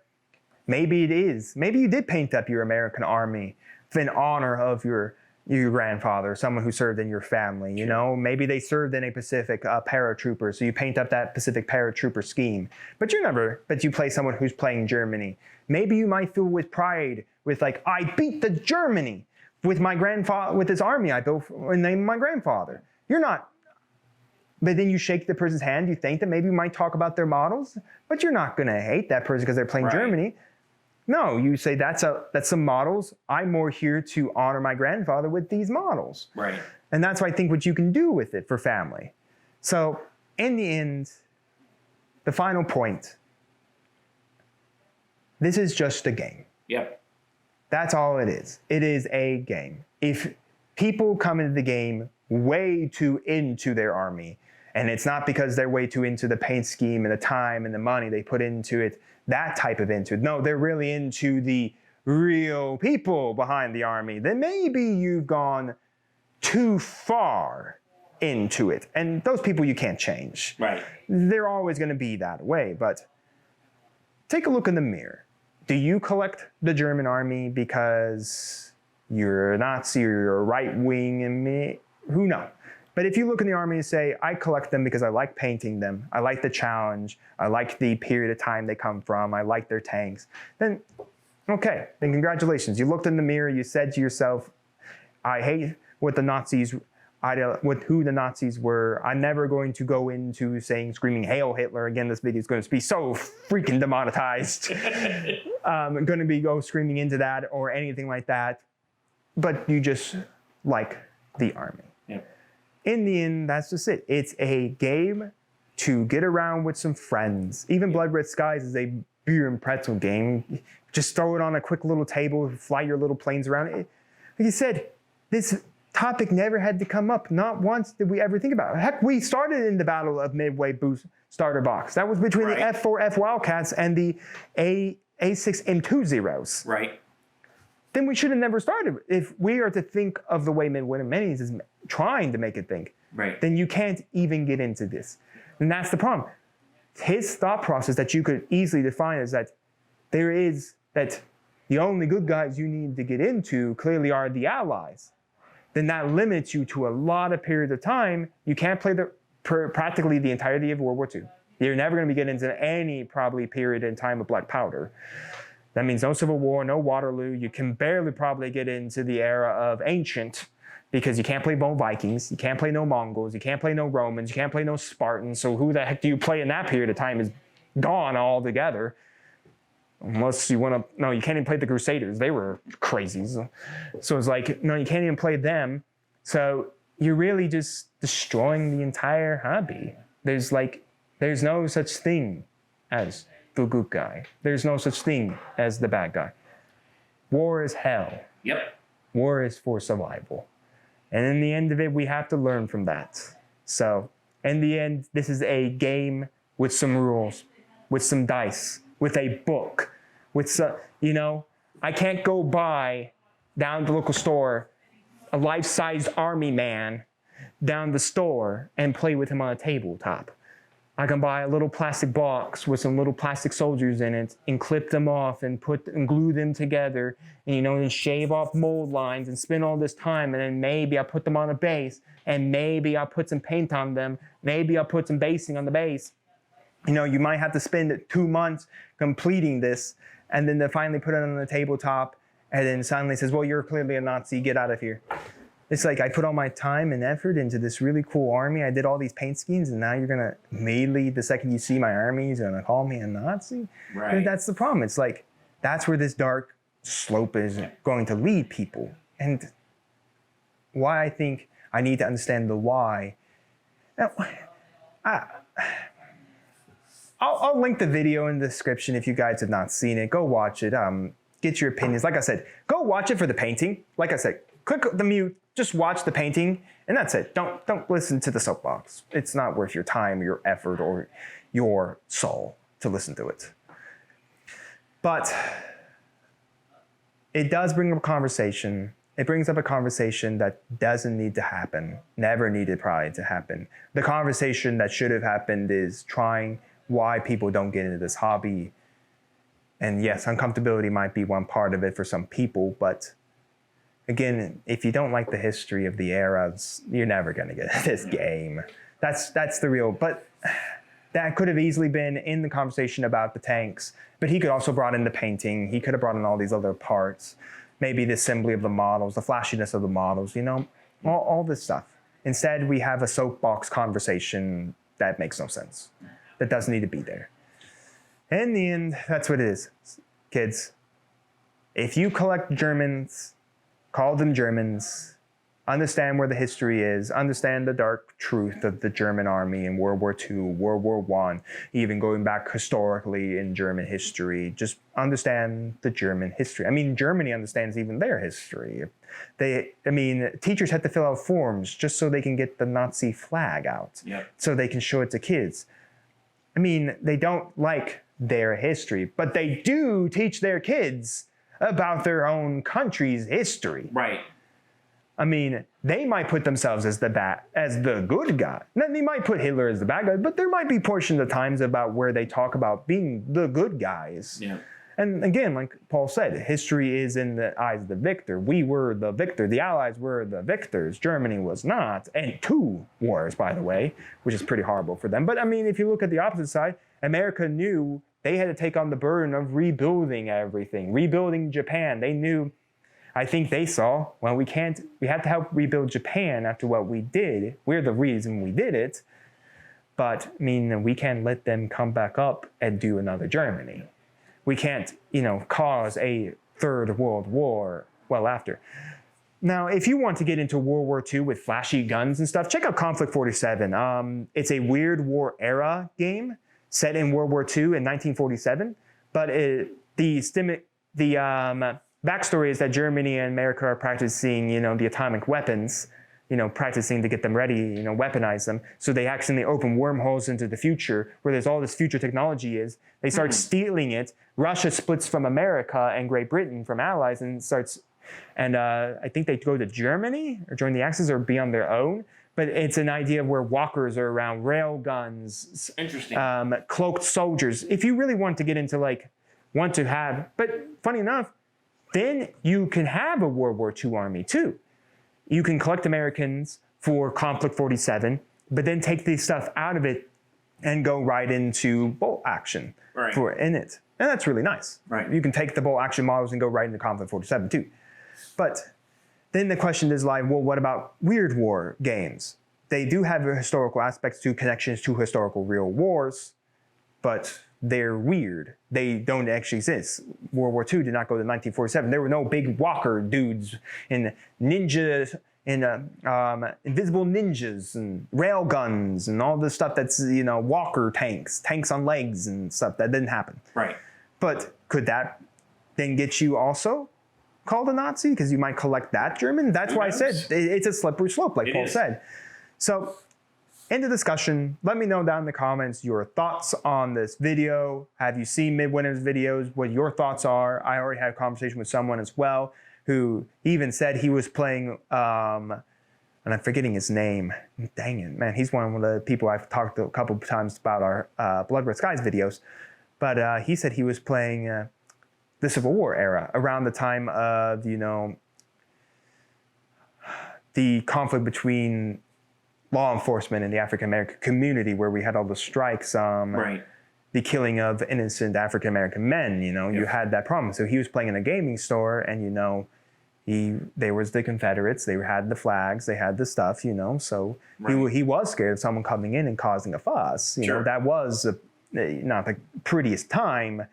Maybe it is. Maybe you did paint up your American army in honor of your grandfather, someone who served in your family. You know, maybe they served in a Pacific paratrooper, so you paint up that Pacific paratrooper scheme. But you play someone who's playing Germany. Maybe you might feel with pride, with like, I beat the Germany with my grandfather, with this army I built in the name of my grandfather. You're not. But then you shake the person's hand, you think that maybe you might talk about their models, but you're not gonna hate that person because they're playing Germany. No, you say that's some models. I'm more here to honor my grandfather with these models. Right. And that's what I think what you can do with it for family. So in the end, the final point, this is just a game. Yep. That's all it is. It is a game. If people come into the game way too into their army, and it's not because they're way too into the paint scheme and the time and the money they put into it, that type of into it. No, they're really into the real people behind the army. Then maybe you've gone too far into it. And those people you can't change. Right. They're always going to be that way. But take a look in the mirror. Do you collect the German army because you're a Nazi or you're a right-wing and me? Who knows? But if you look in the army and say, I collect them because I like painting them, I like the challenge, I like the period of time they come from, I like their tanks, then okay, then congratulations. You looked in the mirror, you said to yourself, I hate what the Nazis, with who the Nazis were. I'm never going to go into screaming Hail Hitler. Again, this video is going to be so freaking demonetized. I'm going to go screaming into that or anything like that. But you just like the army. Yep. In the end, that's just it. It's a game to get around with some friends. Even Blood Red Skies is a beer and pretzel game. Just throw it on a quick little table, fly your little planes around it. Like you said, this topic never had to come up. Not once did we ever think about it. Heck, we started in the Battle of Midway Boost Starter Box. That was between the F4F Wildcats and the A6 M2 Zeros. Right. Then we should have never started. If we are to think of the way MidWinter Minis is trying to make it think, then you can't even get into this. And that's the problem. His thought process that you could easily define is that the only good guys you need to get into clearly are the Allies. Then that limits you to a lot of periods of time. You can't play practically the entirety of World War II. You're never going to be getting into any probably period in time of Black Powder. That means no Civil War, no Waterloo. You can barely probably get into the era of Ancient because you can't play no Vikings, you can't play no Mongols, you can't play no Romans, you can't play no Spartans. So who the heck do you play in that period of time is gone altogether. Unless you want to, no, you can't even play the Crusaders. They were crazy. So it's like, no, you can't even play them. So you're really just destroying the entire hobby. There's no such thing as the good guy. There's no such thing as the bad guy. War is hell. Yep. War is for survival. And in the end of it, we have to learn from that. So in the end, this is a game with some rules, with some dice, with a book, with some, I can't go buy down the local store a life-sized army man down the store and play with him on a tabletop. I can buy a little plastic box with some little plastic soldiers in it and clip them off and glue them together and shave off mold lines and spend all this time, and then maybe I put them on a base and maybe I'll put some paint on them. Maybe I'll put some basing on the base. You might have to spend 2 months completing this, and then they finally put it on the tabletop, and then suddenly says, well, you're clearly a Nazi, get out of here. It's like I put all my time and effort into this really cool army. I did all these paint schemes, and now you're going to immediately, the second you see my army, you're going to call me a Nazi? Right. And that's the problem. It's like, that's where this dark slope is going to lead people. And why I think I need to understand the why. Now, I'll link the video in the description if you guys have not seen it. Go watch it. Get your opinions. Like I said, go watch it for the painting. Like I said, click the mute, just watch the painting, and that's it. Don't listen to the soapbox. It's not worth your time, your effort, or your soul to listen to it. But it does bring up a conversation. It brings up a conversation that doesn't need to happen, never needed probably to happen. The conversation that should have happened is trying why people don't get into this hobby. And yes, uncomfortability might be one part of it for some people, but again, if you don't like the history of the eras, you're never going to get this game. That's the real, but that could have easily been in the conversation about the tanks, but he could also brought in the painting. He could have brought in all these other parts, maybe the assembly of the models, the flashiness of the models, you know, all this stuff. Instead, we have a soapbox conversation that makes no sense. That doesn't need to be there. In the end, that's what it is. Kids, if you collect Germans, call them Germans, understand where the history is, understand the dark truth of the German army in World War II, World War I, even going back historically in German history. Just understand the German history. I mean, Germany understands even their history. Teachers had to fill out forms just so they can get the Nazi flag out, so they can show it to kids. I mean, they don't like their history, but they do teach their kids about their own country's history. Right. I mean, they might put themselves as the good guy. Then they might put Hitler as the bad guy, but there might be portions of times about where they talk about being the good guys. Yeah. And again, like Paul said, history is in the eyes of the victor. We were the victor. The Allies were the victors. Germany was not. And 2 wars, by the way, which is pretty horrible for them. But I mean, if you look at the opposite side, America knew they had to take on the burden of rebuilding everything, rebuilding Japan. They knew, I think they saw, well, we have to help rebuild Japan after what we did. We're the reason we did it. But I mean, we can't let them come back up and do another Germany. We can't, cause a 3rd World War well after. Now, if you want to get into World War II with flashy guns and stuff, check out Conflict 47. It's a Weird War era game set in World War II in 1947. But the backstory is that Germany and America are practicing, the atomic weapons, practicing to get them ready, weaponize them. So they accidentally open wormholes into the future where there's all this future technology is. They start stealing it. Russia splits from America and Great Britain from allies and I think they go to Germany or join the Axis or be on their own. But it's an idea where walkers are around, rail guns, cloaked soldiers. If you really want to get into but funny enough, then you can have a World War II army too. You can collect Americans for Conflict 47, but then take the stuff out of it and go right into bolt action in it. And that's really nice. Right. You can take the bolt action models and go right into Conflict 47 too. But then the question is well, what about Weird War games? They do have historical aspects to connections to historical real wars, but they're weird. They don't actually exist. World War II did not go to 1947. There were no big walker dudes and ninjas and invisible ninjas and rail guns and all this stuff that's, walker tanks on legs and stuff. That didn't happen. Right. But could that then get you also called a Nazi? Because you might collect that German. That's why I said it's a slippery slope, like Paul said. So end the discussion. Let me know down in the comments your thoughts on this video. Have you seen MidWinter's videos? What your thoughts are? I already had a conversation with someone as well who even said he was playing, and I'm forgetting his name. Dang it, man. He's one of the people I've talked to a couple of times about our Blood Red Skies videos. But he said he was playing the Civil War era around the time of, the conflict between law enforcement and the African-American community where we had all the strikes, the killing of innocent African-American men, you had that problem. So he was playing in a gaming store and, there was the Confederates, they had the flags, they had the stuff, so he was scared of someone coming in and causing a fuss. That was not the prettiest time,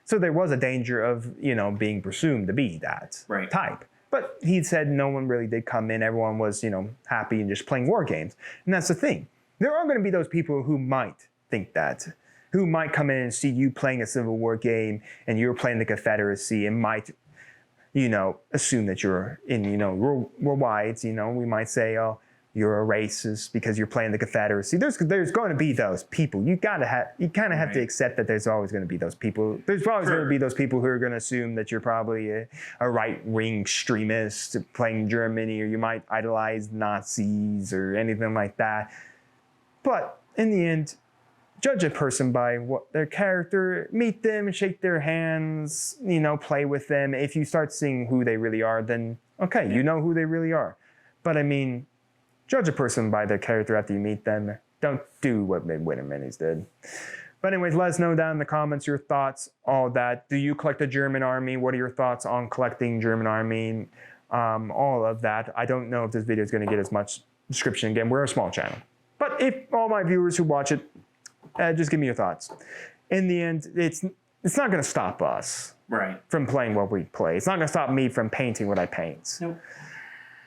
So there was a danger of, being presumed to be that type. But he said no one really did come in. Everyone was, happy and just playing war games. And that's the thing. There are going to be those people who might think that, who might come in and see you playing a Civil War game and you're playing the Confederacy and might, assume that you're in, we're whites, we might say, oh, you're a racist because you're playing the Confederacy. There's going to be those people. You kind of have to accept that there's always going to be those people. There's always going to be those people who are going to assume that you're probably a right-wing extremist playing Germany, or you might idolize Nazis or anything like that. But in the end, judge a person by what their character, meet them, shake their hands, you know, play with them. If you start seeing who they really are, then okay, you know who they really are. But I mean, judge a person by their character after you meet them. Don't do what MidWinter Minis did. But anyways, let us know down in the comments your thoughts, all that. Do you collect a German army? What are your thoughts on collecting German army? All of that. I don't know if this video is going to get as much description. Again, we're a small channel. But if all my viewers who watch it, just give me your thoughts. In the end, it's not going to stop us from playing what we play. It's not going to stop me from painting what I paint. Nope.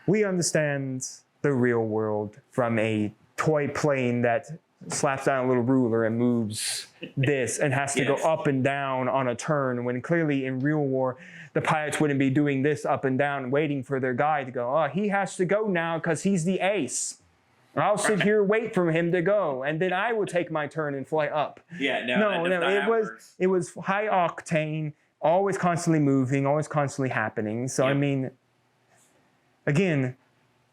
We understand the real world from a toy plane that slaps down a little ruler and moves this and has to go up and down on a turn, when clearly in real war, the pilots wouldn't be doing this up and down, waiting for their guy to go, oh, he has to go now because he's the ace. I'll sit here, wait for him to go, and then I will take my turn and fly up. Yeah, no, it was high octane, always constantly moving, always constantly happening. So I mean, again,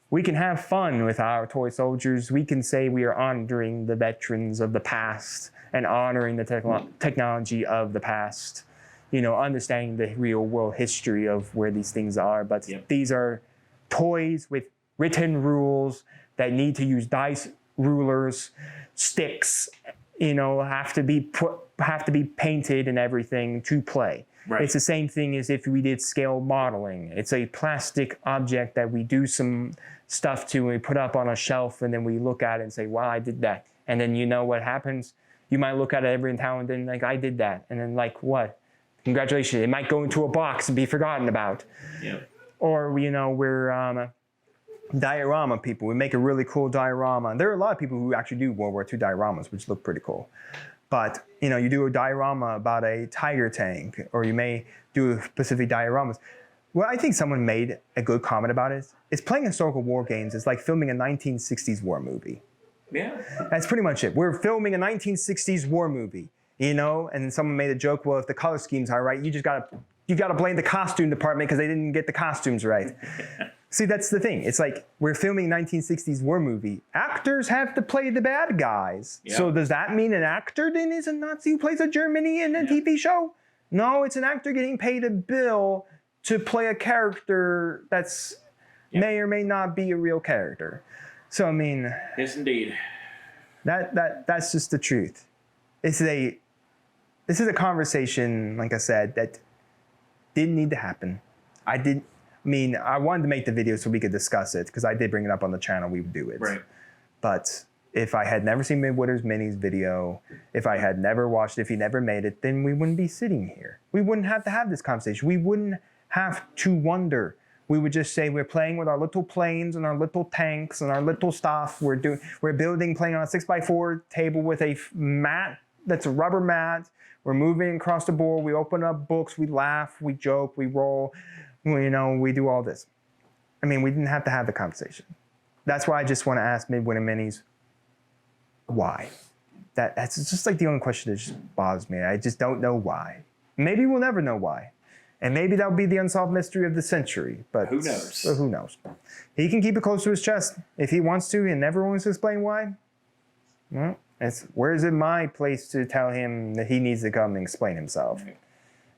we can have fun with our toy soldiers. We can say we are honoring the veterans of the past and honoring the technology of the past. You know, understanding the real world history of where these things are. But these are toys with written rules that need to use dice, rulers, sticks, you know, have to be painted and everything to play. It's the same thing as if we did scale modeling. It's a plastic object that we do some stuff to and we put up on a shelf, and then we look at it and say, wow, I did that. And then you know what happens? You might look at it every now and then like, I did that. And then like, what? Congratulations. It might go into a box and be forgotten about. Or, you know, we're diorama people. We make a really cool diorama. And there are a lot of people who actually do World War II dioramas, which look pretty cool. But, you know, you do a diorama about a Tiger tank, or you may do specific dioramas. Well, I think someone made a good comment about it. It's playing historical war games. It's like filming a 1960s war movie. That's pretty much it. We're filming a 1960s war movie, you know? And then someone made a joke, well, if the color schemes are right, you gotta blame the costume department because they didn't get the costumes right. See, that's the thing. It's like, we're filming a 1960s war movie. Actors have to play the bad guys. So does that mean an actor then is a Nazi who plays a Germany in a TV show? No, it's an actor getting paid a bill to play a character that's may or may not be a real character. So, I mean... Yes, indeed. That's just the truth. This is a conversation, like I said, that didn't need to happen. I wanted to make the video so we could discuss it, because I did bring it up on the channel, we would do it. But if I had never seen MidWinter Minis video, if I had never watched it, if he never made it, then we wouldn't be sitting here. We wouldn't have to have this conversation. We wouldn't have to wonder. We would just say we're playing with our little planes and our little tanks and our little stuff. We're building, playing on a 6x4 table with a mat that's a rubber mat. We're moving across the board. We open up books. We laugh. We joke. We roll. You know, we do all this. I mean, we didn't have to have the conversation. That's why I just want to ask MidWinter Minis, why? That's just like the only question that just bothers me. I just don't know why. Maybe we'll never know why. And maybe that'll be the unsolved mystery of the century. But who knows? Who knows? He can keep it close to his chest if he wants to and never wants to explain why. Well, where is it my place to tell him that he needs to come and explain himself?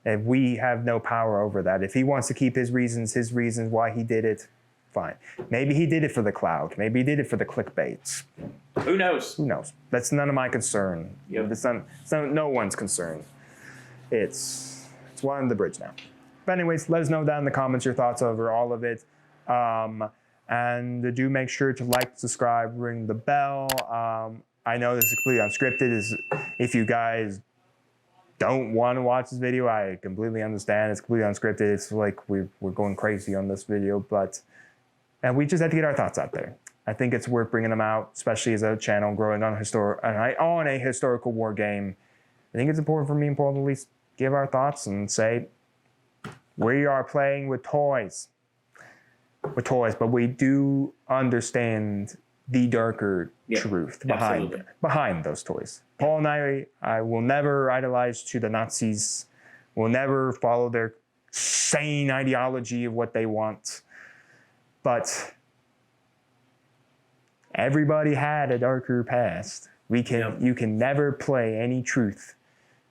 If we have no power over that. If he wants to keep his reasons why he did it, fine. Maybe he did it for the cloud. Maybe he did it for the clickbaits. Who knows? Who knows? That's none of my concern. It's no one's concern. It's water under the bridge now. But anyways, let us know down in the comments your thoughts over all of it. And do make sure to like, subscribe, ring the bell. I know this is completely unscripted. If you guys don't want to watch this video, I completely understand. It's completely unscripted. It's like we're going crazy on this video, and we just had to get our thoughts out there. I think it's worth bringing them out, especially as a channel growing on a historical war game. I think it's important for me and Paul to at least give our thoughts and say, we are playing with toys. But we do understand the darker truth behind those toys. Paul and I will never idolize to the Nazis. We'll never follow their sane ideology of what they want. But everybody had a darker past. You can never play any truth,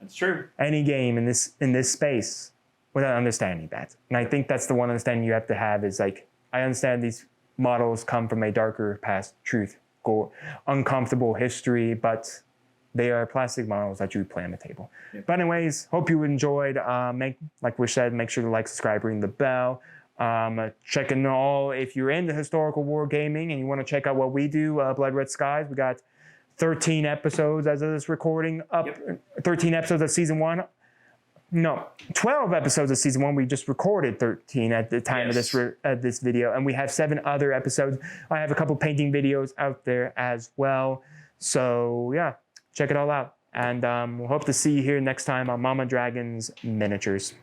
That's true. any game in this space without understanding that. And I think that's the one understanding you have to have is like, I understand these models come from a darker past, truth, gore, uncomfortable history, but they are plastic models that you would play on the table. Yep. But anyways, hope you enjoyed. Like we said, make sure to like, subscribe, ring the bell. Checking all, if you're into historical war gaming and you want to check out what we do, Blood Red Skies, we got 13 episodes as of this recording, 13 episodes of season 1. No, 12 episodes of season 1. We just recorded 13 at the time of this video, and we have 7 other episodes. I have a couple painting videos out there as well. So yeah, check it all out. And we'll hope to see you here next time on Mama Dragon's Miniatures.